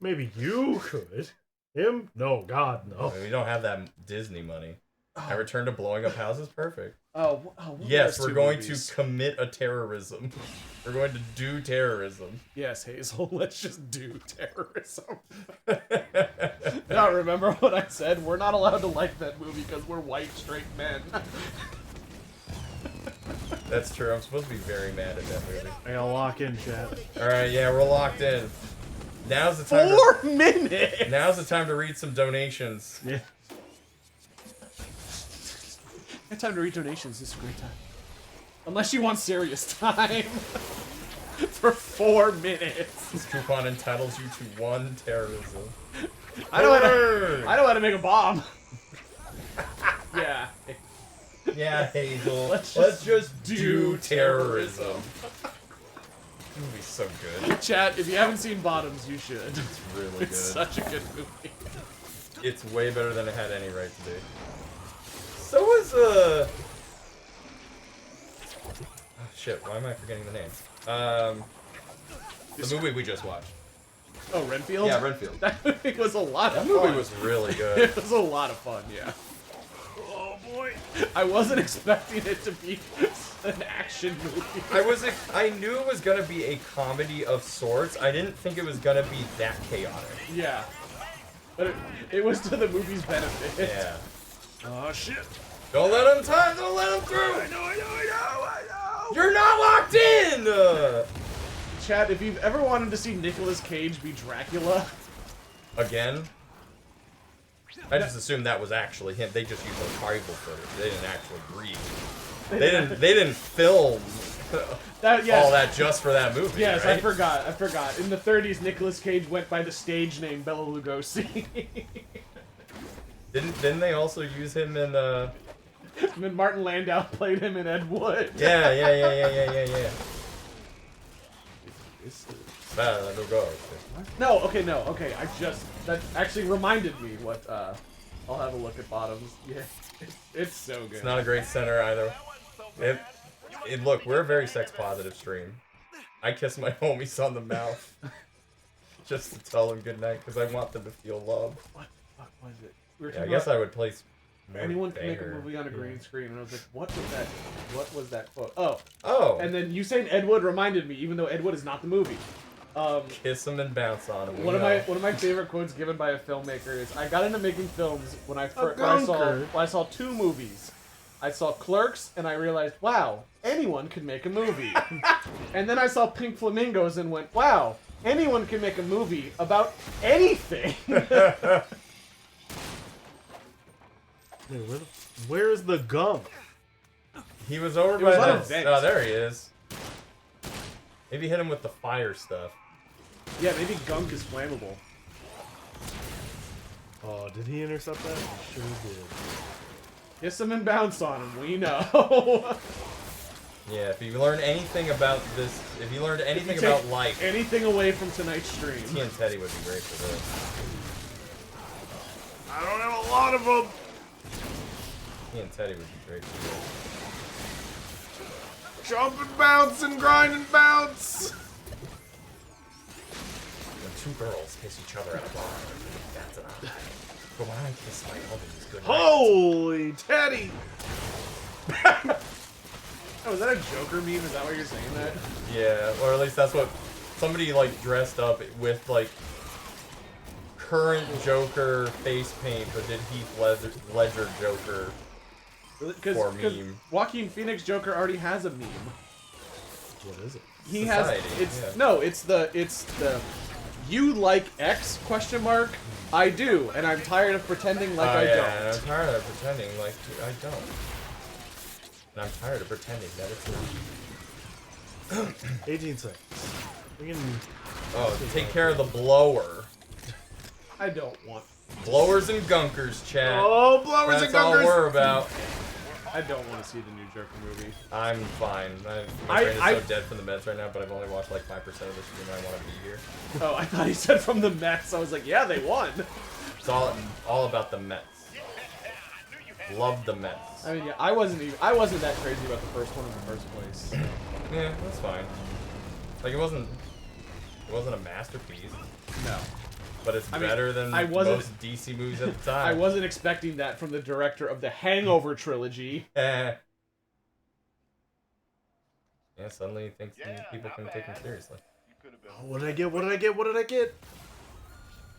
Maybe you could. Him? No, God, no. We don't have that Disney money. I Return to Blowing Up Houses, perfect. What Yes, are we're those going 2 movies? to commit a terrorism. We're going to do terrorism. Yes, Hazel, let's just do terrorism. Now, remember what I said? We're not allowed to like that movie because we're white, straight men. That's true. I'm supposed to be very mad at that movie. I gotta lock in, chat. Alright, yeah, we're locked in. Now's the time 4 minutes! Now's the time to read some donations. Yeah. It's time to read donations. This is a great time. Unless you want serious time. For 4 minutes. This coupon entitles you to 1 terrorism. I know how to make a bomb. Yeah. Yeah, Hazel. Let's just do terrorism. This movie's so good. Chat, if you haven't seen Bottoms, you should. It's really good. It's such a good movie. It's way better than it had any right to be. So was oh, shit, why am I forgetting the name? The movie we just watched. Oh, Renfield? Yeah, Renfield. That movie was a lot of fun. That movie was really good. It was a lot of fun, yeah. Oh boy. I wasn't expecting it to be an action movie. I knew it was gonna be a comedy of sorts. I didn't think it was gonna be that chaotic. Yeah. But it was to the movie's benefit. Yeah. Oh shit! Don't let him time. Don't let him through. I know. You're not locked in. Chad, if you've ever wanted to see Nicolas Cage be Dracula, Again. I just assumed that was actually him. They just used archival footage. They didn't actually breathe. They didn't film all that just for that movie. Yes, right? I forgot. In the 30s, Nicolas Cage went by the stage name Bela Lugosi. Didn't they also use him in When Martin Landau played him in Ed Wood. Yeah. Bela Lugosi. No. Okay. That actually reminded me what. I'll have a look at Bottoms. Yeah, it's so good. It's not a great center either. Look, we're a very sex positive stream. I kiss my homies on the mouth just to tell them goodnight because I want them to feel love. What the fuck was it? I guess I would place. Anyone can make a movie on a green screen, and I was like, what was that quote? Oh. And then you saying Ed Wood reminded me, even though Ed Wood is not the movie. Kiss him and bounce on him. One of my favorite quotes given by a filmmaker is, I got into making films when I saw two movies. I saw Clerks, and I realized, wow, anyone can make a movie. And then I saw Pink Flamingos and went, wow, anyone can make a movie about anything. Where is the gum? He was over was by on a the. vent. Oh, there he is. Maybe hit him with the fire stuff. Yeah, maybe gunk is flammable. Oh, did he intercept that? He sure did. Kiss him and bounce on him, we know. Yeah, if you learned anything about this, if you learned anything about life, anything away from tonight's stream. T and Teddy would be great for this. I don't have a lot of them. T and Teddy would be great for this. Jump and bounce and grind and bounce. When two girls kiss each other at a bar, that's an eye. But when I kiss my homies, good night. Holy Teddy! Oh, is that a Joker meme? Is that why you're saying that? Yeah, or at least that's what somebody like dressed up with like current Joker face paint, but did Heath Ledger Joker for meme. Joaquin Phoenix Joker already has a meme. What is it? He Society, has it's yeah. no, it's the you like X question mark? I do, and I'm tired of pretending like I don't. And I'm tired of pretending like I don't. And I'm tired of pretending that it's not. 18 seconds. We can... Oh, take care of the blower. I don't want. Blowers and gunkers, chat. Oh, blowers and That's all gunkers! we're about. I don't want to see the new Joker movie. I'm fine. My brain is so dead from the meds right now, but I've only watched like 5% of this stream. I want to be here. Oh, I thought he said from the Mets. I was like, yeah, they won. It's all about the Mets. Love the Mets. I mean, yeah, I wasn't that crazy about the first one in the first place. So. Yeah, that's fine. Like it wasn't a masterpiece. No. But it's better than most DC movies at the time. I wasn't expecting that from the director of the Hangover trilogy. Yeah, suddenly he thinks people can take him seriously. Oh, what did I get?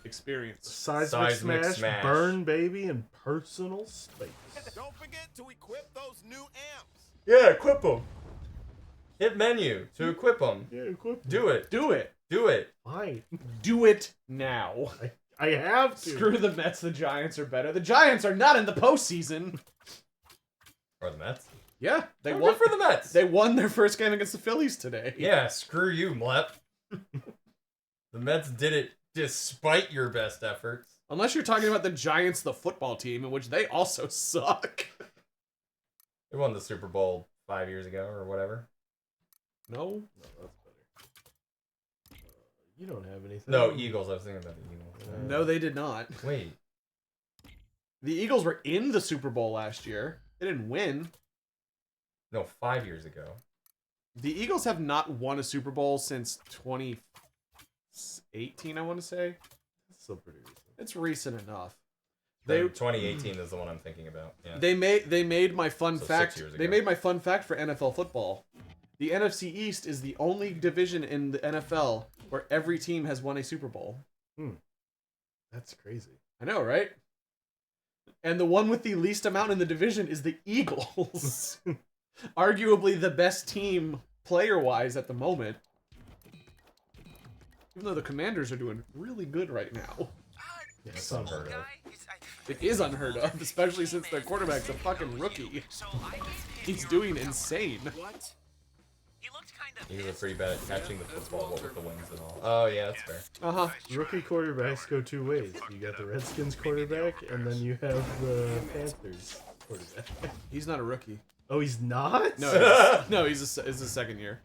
Experience. Seismic smash, burn baby, and personal space. Don't forget to equip those new amps. Yeah, equip them. Hit menu to equip them. Yeah, equip. Do it. Do it. Do it. Fine. Do it now. I have to. Screw the Mets. The Giants are better. The Giants are not in the postseason. Or the Mets. Yeah, they Oh, won good for the Mets. They won their first game against the Phillies today. Yeah, screw you, Mlep. The Mets did it despite your best efforts. Unless you're talking about the Giants, the football team, in which they also suck. They won the Super Bowl 5 years ago or whatever. No, that's better. You don't have anything. No, Eagles. I was thinking about the Eagles. No, they did not. Wait. The Eagles were in the Super Bowl last year. They didn't win. No, 5 years ago. The Eagles have not won a Super Bowl since 2018, I want to say. That's still pretty recent. It's recent enough. 2018 is the one I'm thinking about. Yeah. They made my fun fact. 6 years ago. They made my fun fact for NFL football. The NFC East is the only division in the NFL where every team has won a Super Bowl. That's crazy. I know, right? And the one with the least amount in the division is the Eagles. Arguably the best team player-wise at the moment. Even though the Commanders are doing really good right now. Yeah, it's unheard of. It is unheard of, especially since their quarterback's a fucking rookie. He's doing insane. What? He was pretty bad at catching the football with the wings and all. Oh, yeah, that's fair. Uh-huh. Rookie quarterbacks go two ways. You got the Redskins quarterback, and then you have the Panthers quarterback. He's not a rookie. Oh, he's not? No, he's a second year.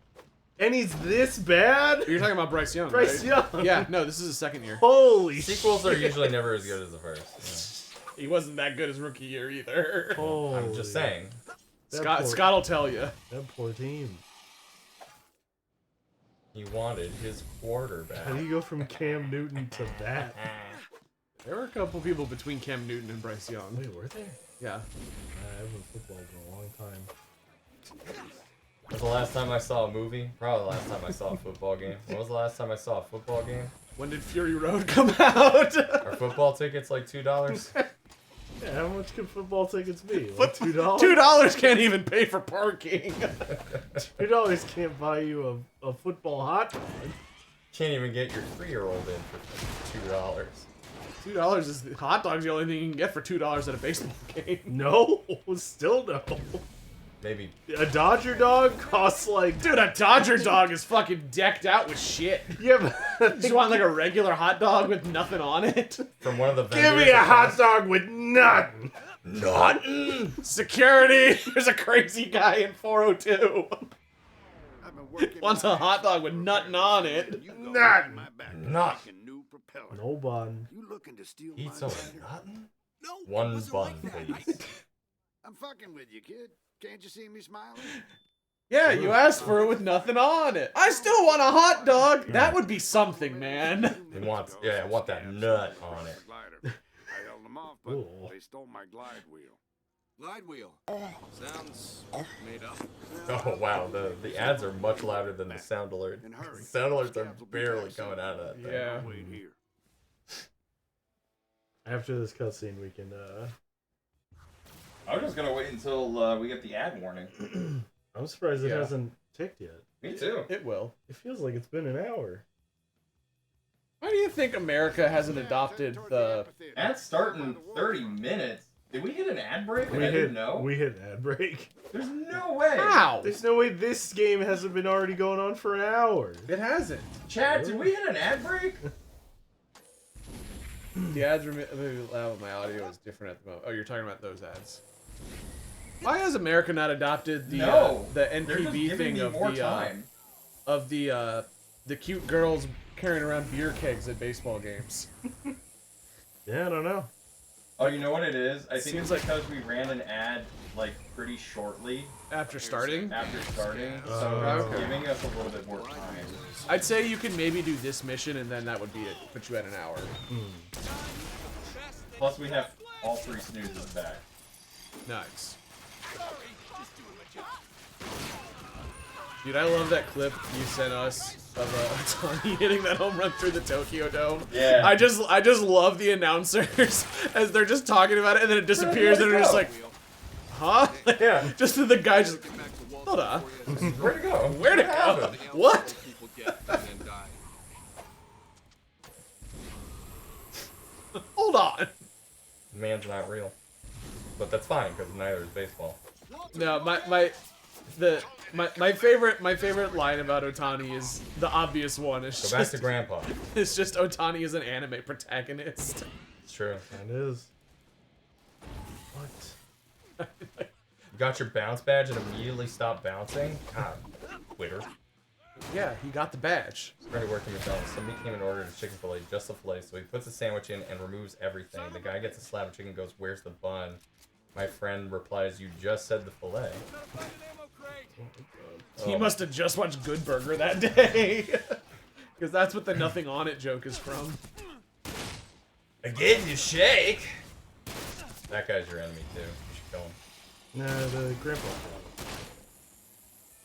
And he's this bad? You're talking about Bryce Young, Bryce right? Young. Yeah, no, this is his second year. Holy Sequels are usually never as good as the first. He wasn't that good his rookie year either. Holy. I'm just saying. Scott will tell you. That poor team. He wanted his quarterback. How do you go from Cam Newton to that? There were a couple people between Cam Newton and Bryce Young. Wait, were there? Yeah. I haven't football for a long time. When was the last time I saw a movie? Probably the last time I saw a football game. When was the last time I saw a football game? When did Fury Road come out? Are football tickets like $2? Yeah, how much could football tickets be? Like $2? $2 can't even pay for parking. $2 can't buy you a football hot dog. Can't even get your 3-year-old in for $2. $2 is hot dogs. The only thing you can get for $2 at a baseball game. No, still no. Maybe. A Dodger dog costs like... Dude, a Dodger dog is fucking decked out with shit. Yeah, but... You want like a regular hot dog with nothing on it? From one of the vendors. Give me a hot dog with nothing. Nothing. Security. There's a crazy guy in 402. Wants a hot dog with nothing on it. Nothing. Not. No bun. You looking to steal Eat my some bun? nothing? No, One wasn't bun, like that. please. I'm fucking with you, kid. Can't you see me smiling? Yeah, you asked for it with nothing on it. I still want a hot dog. That would be something, man. He wants, yeah, I want that nut on it. I held them off, but Ooh. they stole my glide wheel. Glide wheel. Sounds made up. Oh wow, the ads are much louder than the sound alert. And hurry. The sound alerts are barely coming out of that thing. Yeah. Wait here. After this cutscene, we can, I was just gonna wait until we get the ad warning. I'm surprised it Yeah. hasn't ticked yet. Me too. It will. It feels like it's been an hour. Why do you think America hasn't adopted the... Ads start in 30 minutes. Did we hit an ad break? And I didn't know. We hit ad break. There's no way. How? There's no way this game hasn't been already going on for an hour. It hasn't. Chad, did we hit an ad break? The ads are... my audio is different at the moment. Oh, you're talking about those ads. Why has America not adopted the No. the They're just NPV giving thing me of more the time. the cute girls carrying around beer kegs at baseball games? Yeah, I don't know. Oh, you know what it is? I think Seems it's like- because we ran an ad like pretty shortly After starting? after starting, so Oh. it's giving us a little bit more time. I'd say you could maybe do this mission and then that would be it. Put you at an hour. Plus, we have all 3 snoozes back. Nice. Dude, I love that clip you sent us of Tony hitting that home run through the Tokyo Dome. Yeah. I just love the announcers as they're just talking about it and then it disappears and they're just like, huh? Yeah. Just the guy just, hold on. Where'd it go? Where'd it go? happened? What? People get and then die. Hold on. Man's not real. But that's fine, because neither is baseball. No, my favorite line about Otani is the obvious one. It's Go back just to Grandpa. it's just Otani is an anime protagonist. It's true. That is. What? You got your bounce badge and immediately stopped bouncing? God, Twitter. Yeah, he got the badge. Ready working McDonald's. Somebody came and ordered a chicken fillet, just the fillet, so he puts the sandwich in and removes everything. The guy gets a slab of chicken and goes, "Where's the bun?" My friend replies, "You just said the fillet." He must have just watched Good Burger that day. Because that's what the nothing on it joke is from. I gave you shake. That guy's your enemy too. You should kill him. No, the grandpa.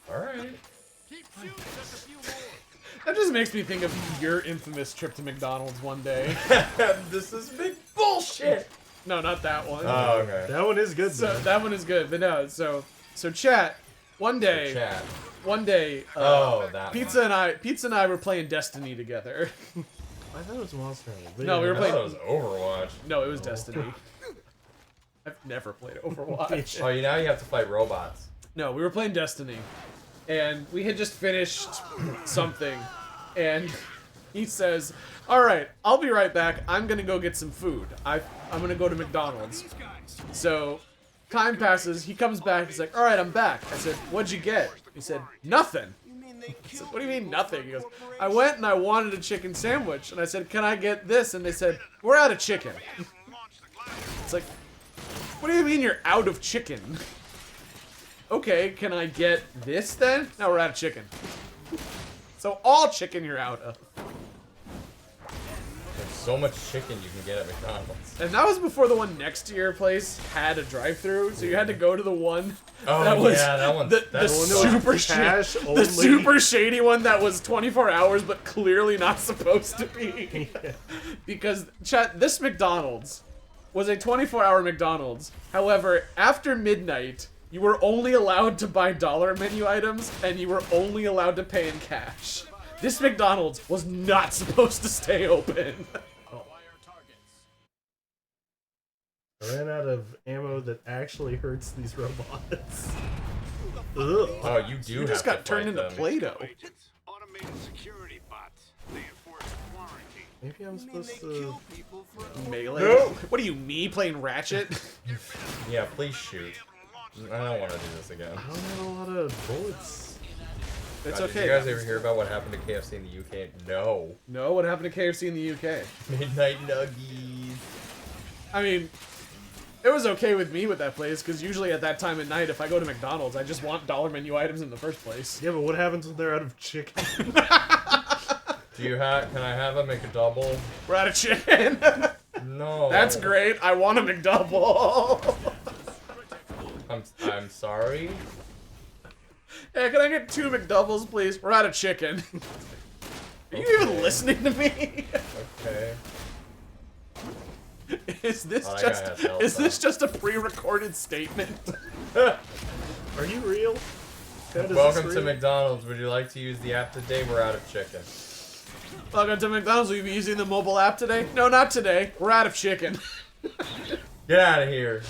Alright. That just makes me think of your infamous trip to McDonald's one day. This is big bullshit. shit. No, not that one. Oh, okay. That one is good. So though. that one is good, but no. So chat. One day, Chat. uh, That Pizza and I were playing Destiny together. I thought it was Monster Hunter. but No, yeah, we were one. I playing. thought it was Overwatch. No, it was Destiny. I've never played Overwatch. Oh, now you have to fight robots. No, we were playing Destiny, and we had just finished something, and he says, "All right, I'll be right back. I'm gonna go get some food. I'm gonna go to McDonald's." So, time passes. He comes back. He's like, "All right, I'm back." I said, "What'd you get?" He said, "Nothing." I said, "What do you mean nothing?" He goes, "I went and I wanted a chicken sandwich, and I said, 'Can I get this?' And they said, 'We're out of chicken.'" It's like, what do you mean you're out of chicken? Okay, can I get this then? Now we're out of chicken. So all chicken you're out of. There's so much chicken you can get at McDonald's. And that was before the one next to your place had a drive-thru, so you had to go to the one Oh, that was yeah, that one's... the that's super cash the only. super shady one that was 24 hours but clearly not supposed to be. Because chat, this McDonald's was a 24-hour McDonald's. However, after midnight, you were only allowed to buy dollar menu items, and you were only allowed to pay in cash. This McDonald's was not supposed to stay open. I ran out of ammo that actually hurts these robots. Ugh. Oh, you do You have just to got turned fight into them. Play-Doh. Agents, automated security bots. They enforce quarantine. Maybe I'm supposed to. Melee? No. What are you, me playing Ratchet? Yeah, please shoot. I don't want to do this again. I don't have a lot of bullets. It's God, okay. Did you guys ever hear about what happened to KFC in the UK? No. No, what happened to KFC in the UK? Midnight Nuggies. I mean, it was okay with me with that place, because usually at that time at night, if I go to McDonald's, I just want dollar menu items in the first place. Yeah, but what happens when they're out of chicken? Do you have? Can I have a McDouble? We're out of chicken. No. That's great. I want a McDouble. I'm sorry. Hey, can I get 2 McDoubles, please? We're out of chicken. Are you even listening to me? Okay. Is this Oh, that just guy has health, is this though. just a pre-recorded statement? Are you real? Ted, is this Welcome to real? McDonald's. Would you like to use the app today? We're out of chicken. Welcome to McDonald's. Will you be using the mobile app today? No, not today. We're out of chicken. Get out of here.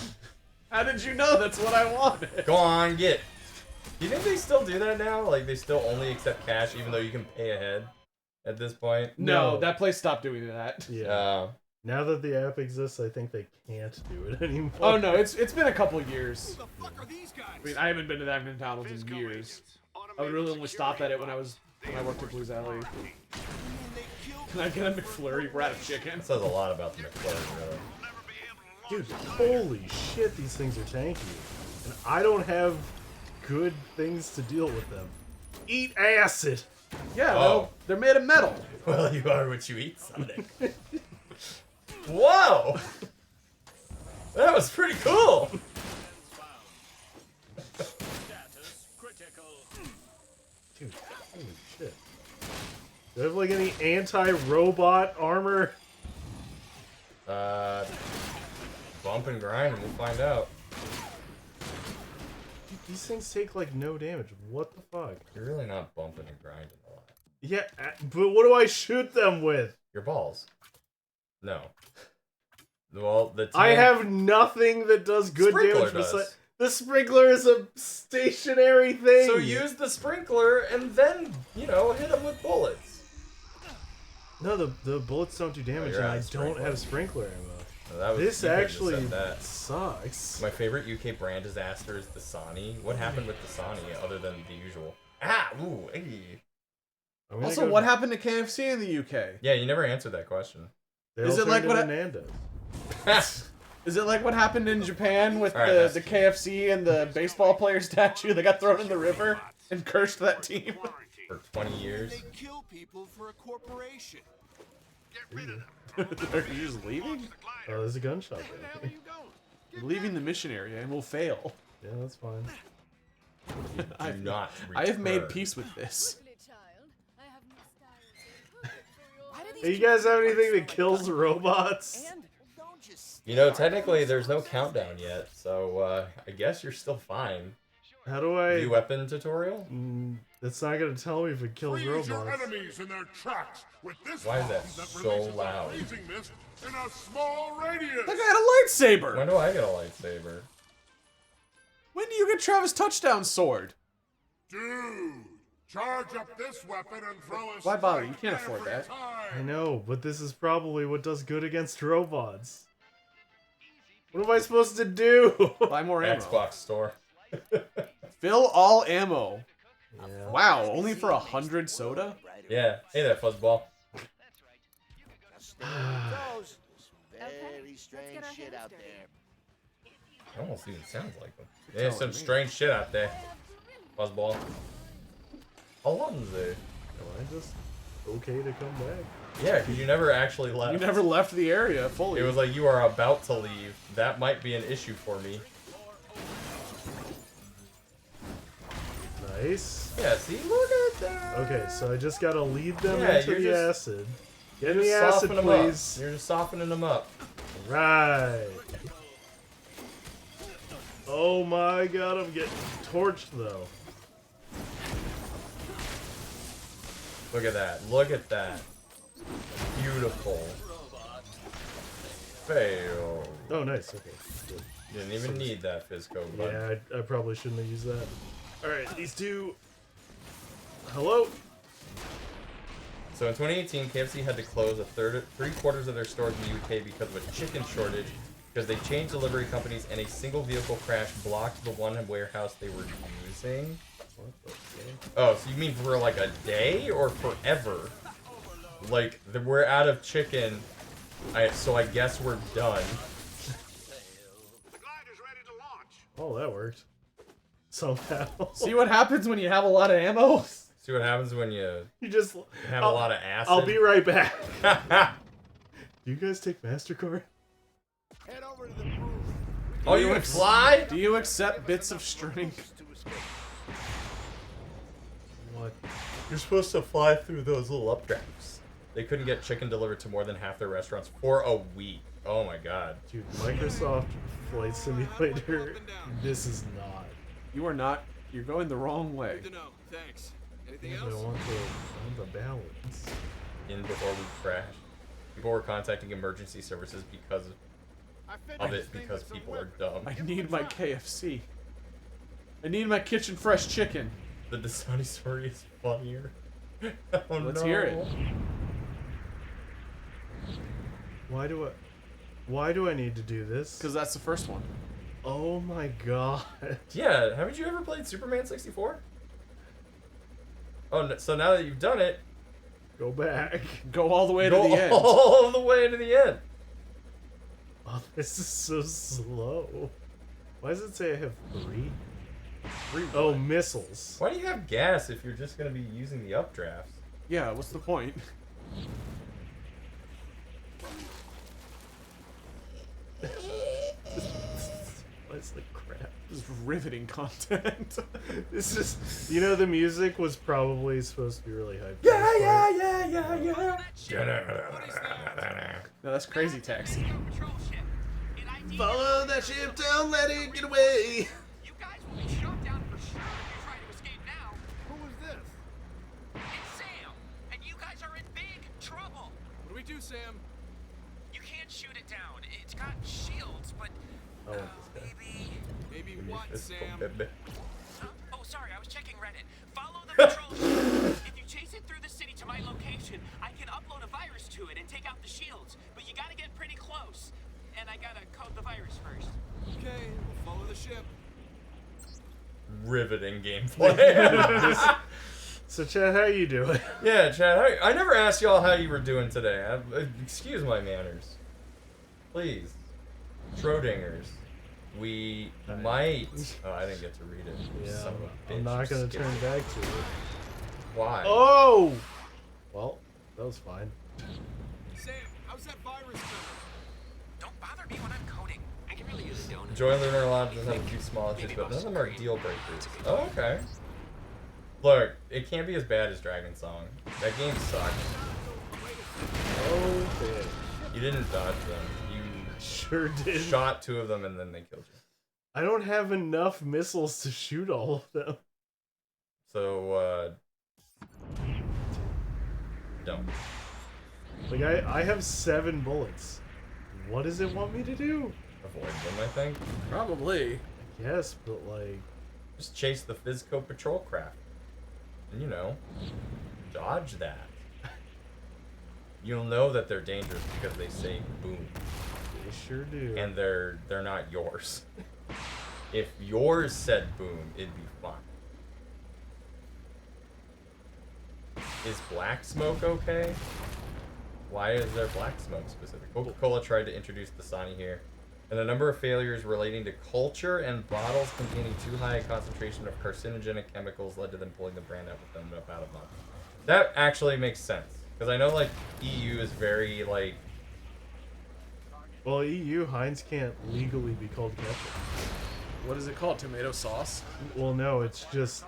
How did you know that's what I wanted? Go on, get. Do you think they still do that now? Like they still only accept cash, even though you can pay ahead at this point? No, No. that place stopped doing that. Yeah. Now that the app exists, I think they can't do it anymore. Oh no, it's been a couple years. Who the fuck are these guys? I mean, I haven't been to that McDonald's in Fisco years. agents, I would really only automated stop at it when I security worked at bots. Blues They Alley. enforce quarantine. Can I get a McFlurry? We're out of chicken. That says a lot about the McFlurry, really. Dude, holy shit, these things are tanky. And I don't have good things to deal with them. Eat acid! Yeah, Oh. well, they're made of metal. Well, you are what you eat, Sonic. Whoa! That was pretty cool! Dude, holy shit. Do I have like any anti-robot armor? Bump and grind and we'll find out. Dude, these things take like no damage. What the fuck? You're really not bumping and grinding a lot. Yeah, but what do I shoot them with? Your balls. No. Well, the I have nothing that does good Sprinkler damage does. besides... The sprinkler is a stationary thing! So use the sprinkler and then, you know, hit them with bullets. No, the bullets don't do damage, you're and out I of don't sprinkler. have sprinkler ammo. No, that was, This you could've just actually said that. sucks. My favorite UK brand disaster is the Sani. What happened with the Sani other than the usual? Ah, ooh, hey. I'm gonna Also, go- what happened to KFC in the UK? Yeah, you never answered that question. They Is all it like turned what into Nando's. Is it like what happened in Japan with Alright, the that's- KFC and the baseball player statue that got thrown in the river and cursed that team? For 20 years. They kill people for a corporation. Are you just leaving? Oh, there's a gunshot there. Leaving the mission area and we'll fail. Yeah, that's fine. Do not I have made return. peace with this. Lovely child. I have new styles. Hey, you guys have anything that kills robots? And don't just You know, technically, there's no countdown yet, so I guess you're still fine. How do I... New weapon tutorial? That's not gonna tell me if it kills Freeze your robots. enemies in their tracks with this Why is that bomb so releases a loud? freezing mist in a small radius. That guy had a lightsaber. When do I get a lightsaber? When do you get Travis' touchdown sword? Dude, charge up this weapon and throw a Why bother? strike You can't afford every that. I time. know, but this is probably what does good against robots. What am I supposed to do? Buy more ammo. Xbox store. Fill all ammo. Yeah. Wow, only for 100 soda? Yeah. Hey there, fuzzball. Very strange shit out there. It almost even sounds like them. There's some strange shit out there. Fuzzball. Alonzo. Am I just okay to come back? Yeah, because you never actually left. You never left the area fully. It was like you are about to leave. That might be an issue for me. Nice. Yeah, see? Look at that. Okay, so I just gotta lead them Yeah, into you're the just- acid. Get You're in the just acid, softening 'em please. up. You're just softening them up. Right. Oh my god, I'm getting torched though. Look at that. Look at that. Beautiful. Fail. Oh, nice. Okay. Good. Didn't even need that Fizco, but Yeah, I probably shouldn't have used that. Alright, these two. Hello? So in 2018, KFC had to close three-quarters of their stores in the UK because of a chicken shortage, because they changed delivery companies and a single vehicle crash blocked the one warehouse they were using. What the fuck? Oh, so you mean for like a day or forever? Like, we're out of chicken, so I guess we're done. The glider's ready to launch. Oh, that worked. Somehow. See what happens when you have a lot of ammo? See what happens when you You just have a lot of acid? I'll be right back. Do you guys take MasterCard? Head over to the booth. Oh, you can fly? Do you accept bits of string? What? You're supposed to fly through those little updrafts. They couldn't get chicken delivered to more than half their restaurants for a week. Oh my god. Dude, Microsoft Flight Simulator, this is not. You are not. You're going the wrong way. Good to know. Thanks. Anything I else? want the balance. In before we crashed. People were contacting emergency services because of it, because people are dumb. I need my KFC. I need my kitchen fresh chicken. The Dasani story is funnier. Oh, Let's no. hear it. Why do I need to do this? Because that's the first one. Oh my god. Yeah, haven't you ever played Superman 64? Oh, so now that you've done it, Go back. Go all the way to go the end. all the way to the end. Oh, this is so slow. Why does it say I have three? Oh, missiles. Why do you have gas if you're just going to be using the updrafts? Yeah, what's the point? What's the crap? This is riveting content. This is, you know, the music was probably supposed to be really hype. Yeah. No, that's crazy taxi. Patrol ship. An ID Follow that ship, don't let it get away. You guys will be shot down for sure if you try to escape now. Who is this? It's Sam, and you guys are in big trouble. What do we do, Sam? You can't shoot it down. It's got shields, but I want this guy. Maybe what, Sam? Oh, sorry, I was checking Reddit. Follow the patrol ship. If you chase it through the city to my location, I can upload a virus to it and take out the shields. But you gotta get pretty close. And I gotta code the virus first. Okay, we'll follow the ship. Riveting gameplay. So, Chad, how you doing? Yeah, Chad, I never asked y'all how you were doing today. Excuse my manners. Please. Schrodinger's. We might... Oh, I didn't get to read it. Yeah, Son of a bitch, I'm not you gonna skipped turn it. back to it. Why? Oh! Well, that was fine. Sam, how's that virus coming? Don't bother me when I'm coding. I can really use a donut. Join Lunar Lodge does have a few small issues, but none of them are deal breakers. Oh, okay. Look, it can't be as bad as Dragon Song. That game sucked. Okay. You didn't dodge them. sure did. Shot 2 of them and then they killed you. I don't have enough missiles to shoot all of them. So, don't. Like, I have 7 bullets. What does it want me to do? Avoid them, I think. Probably. Yes, but like... Just chase the Physco patrol craft. And, you know, dodge that. You'll know that they're dangerous because they say boom. They sure do. And they're not yours. If yours said boom, it'd be fine. Is black smoke okay? Why is there black smoke specific? Coca-Cola tried to introduce Dasani here, and a number of failures relating to culture and bottles containing too high a concentration of carcinogenic chemicals led to them pulling the brand out with them out of month. That actually makes sense, because I know like EU is very like. Well, EU, Heinz can't legally be called ketchup. What is it called? Tomato sauce? Well, no, it's just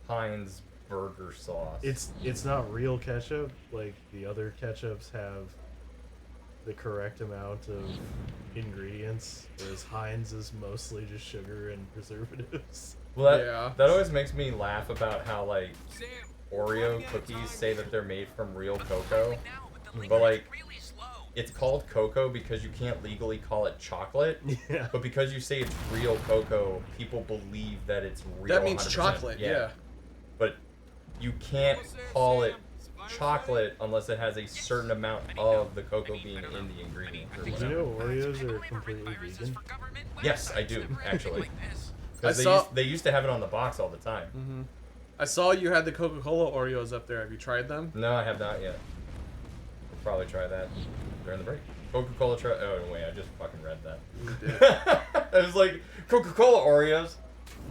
Heinz burger sauce. It's not real ketchup. Like the other ketchups have the correct amount of ingredients, whereas Heinz is mostly just sugar and preservatives. Well, that always makes me laugh about how like Oreo cookies say that they're made from real cocoa, but like it's called cocoa because you can't legally call it chocolate. Yeah. But because you say it's real cocoa, people believe that it's real. That means 100%. chocolate, yeah. But you can't call it chocolate unless it has a certain amount of the cocoa bean in the ingredient. Did you know Oreos are completely vegan? Yes, I do actually. I Because saw- they used to have it on the box all the time. Mm-hmm. I saw you had the Coca-Cola Oreos up there. Have you tried them? No, I have not yet. We'll probably try that during the break. Coca-Cola oh wait, I just fucking read that. You did. I was like, Coca-Cola Oreos.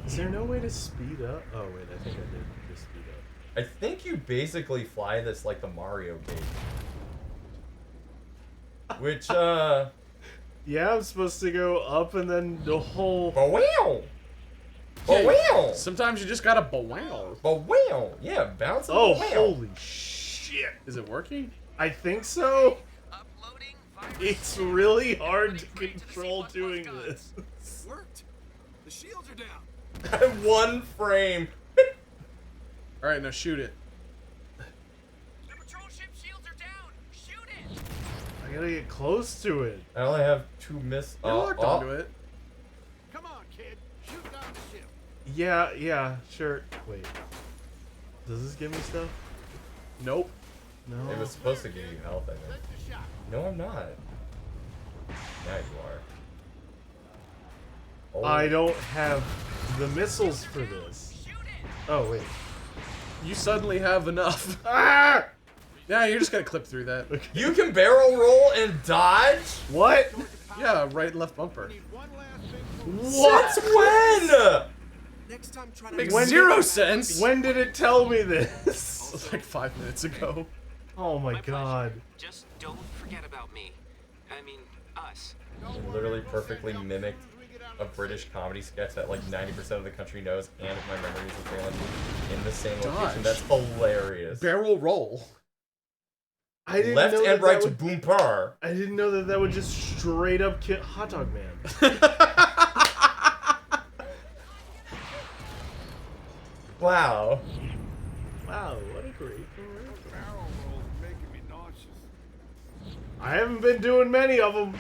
Is there no way to speed up? Oh wait, I think I did just speed up. I think you basically fly this like the Mario game. Which, Yeah, I'm supposed to go up and then the whole... Ba-wow! Ba-wow! Sometimes you just gotta ba-wow. Ba-wow! Yeah, bounce on Oh, the wow. holy shit! Is it working? I think so. It's really hard to control doing this. Worked. The shields are down. One frame. Alright, now shoot it. The patrol ship shields are down. Shoot it. I gotta get close to it. I only have 2 miss. You're locked onto it. Come on, kid. Shoot down the ship. Yeah, sure. Wait. Does this give me stuff? Nope. No. It was supposed to give you health, I think. No, I'm not. Now you are. Oh. I don't have the missiles for this. Oh, wait. You suddenly have enough. Ah! Yeah, you're just gonna clip through that. You can barrel roll and dodge? What? Yeah, right and left bumper. What? Since when? Next time, try to Makes When zero did- sense. When did it tell me this? Like 5 minutes ago. Oh my god. Just don't forget about me. I mean, us. You literally perfectly mimicked a British comedy sketch that like 90% of the country knows, and if my memory is failing me, in the same location. Dodge. That's hilarious. Barrel roll. I didn't Left know and that right that to would, boom par. I didn't know that that would just straight up kill Hot Dog Man. Wow. Wow, what a great career. Barrel rolls making me nauseous. I haven't been doing many of them.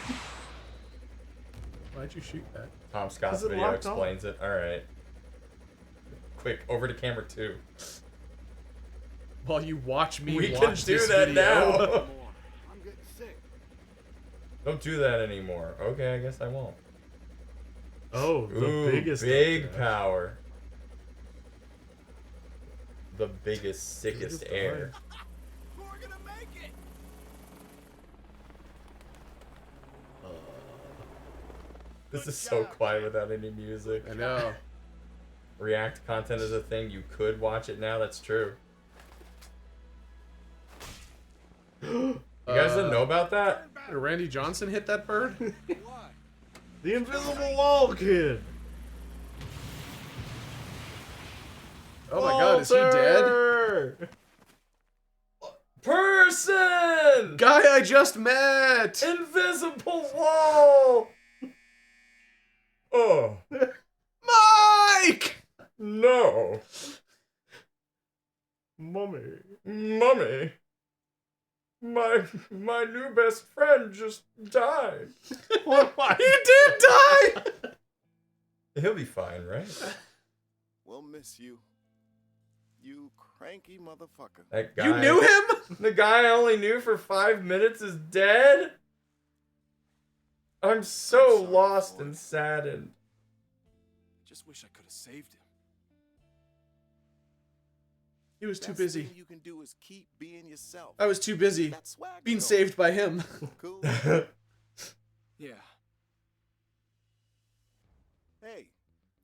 Why'd you shoot that? Tom Scott's 'Cause it video locked on. explains it. Alright. Quick, over to camera 2. While you watch me We watch can do this that video. now. I'm getting sick. Don't do that anymore. Okay, I guess I won't. Oh, the Ooh, biggest. big upgrade. power. The biggest, sickest Biggest air. We're gonna make it. This is so quiet without any music. I know. React content is a thing. You could watch it now. That's true. You guys didn't know about that? Did Randy Johnson hit that bird? The Invisible Wall Kid. Oh my god, is he dead? Walter! person. Guy I just met. Invisible wall. Oh Mike. no, Mummy. Mummy. My new best friend just died. He did die. He'll be fine, right? We'll miss you. You cranky motherfucker. That guy. You knew him? The guy I only knew for 5 minutes is dead? I'm so sorry, lost boy. and saddened. Just wish I could have saved him. He was too Best busy. thing you can do is keep being yourself. I was too busy That swag being going. saved by him. Cool. Yeah. Hey,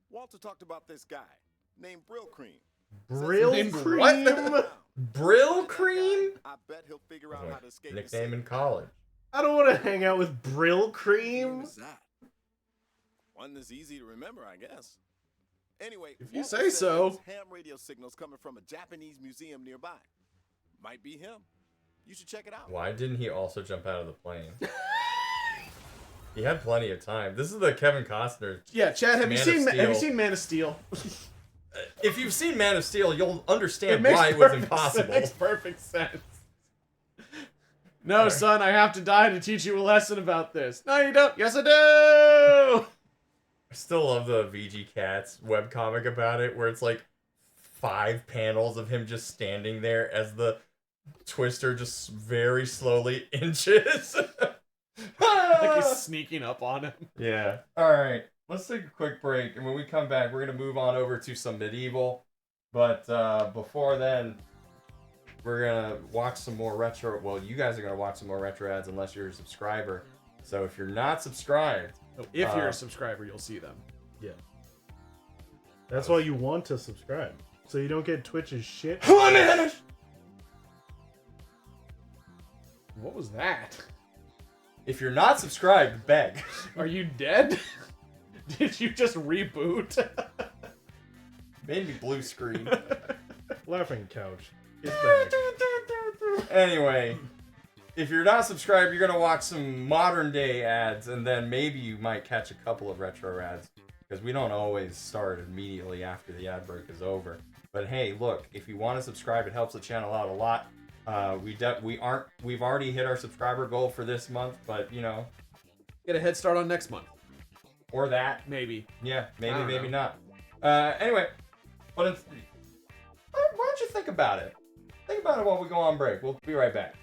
Walter talked about this guy named Brill Cream. Brill Named cream. what? Brill Cream? I bet he'll figure out how to escape. the Nickname city. in college. I don't want to hang out with Brill Who cream. was that? One that's easy to remember, I guess. Anyway, If you Walter say said so. there's ham radio signals coming from a Japanese museum nearby. Might be him. You should check it out. Why didn't he also jump out of the plane? He had plenty of time. This is the Kevin Costner. Yeah, Chad, have you Man of seen Man of Steel? If you've seen Man of Steel, you'll understand makes why it was perfect impossible. It makes perfect sense. No, son, I have to die to teach you a lesson about this. No, you don't. Yes, I do. I still love the VG Cats webcomic about it, where it's like 5 panels of him just standing there as the Twister just very slowly inches. Like he's sneaking up on him. Yeah. All right. Let's take a quick break, and when we come back, we're gonna move on over to some medieval. But before then, we're gonna watch some more retro. Well, you guys are gonna watch some more retro ads unless you're a subscriber. So if you're not subscribed, If you're a subscriber, you'll see them. Yeah. That's why you want to subscribe. So you don't get Twitch's shit. What was that? if you're not subscribed, beg. Are you dead? Did you just reboot? Made me blue screen. Laughing Couch is back. Anyway, if you're not subscribed, you're gonna watch some modern day ads, and then maybe you might catch a couple of retro ads, because we don't always start immediately after the ad break is over. But hey, look, if you want to subscribe, it helps the channel out a lot. We've already hit our subscriber goal for this month, but you know, Get a head start on next month. or that, Maybe. yeah, I maybe, don't maybe know. not. Anyway, but why don't you think about it? Think about it while we go on break. We'll be right back.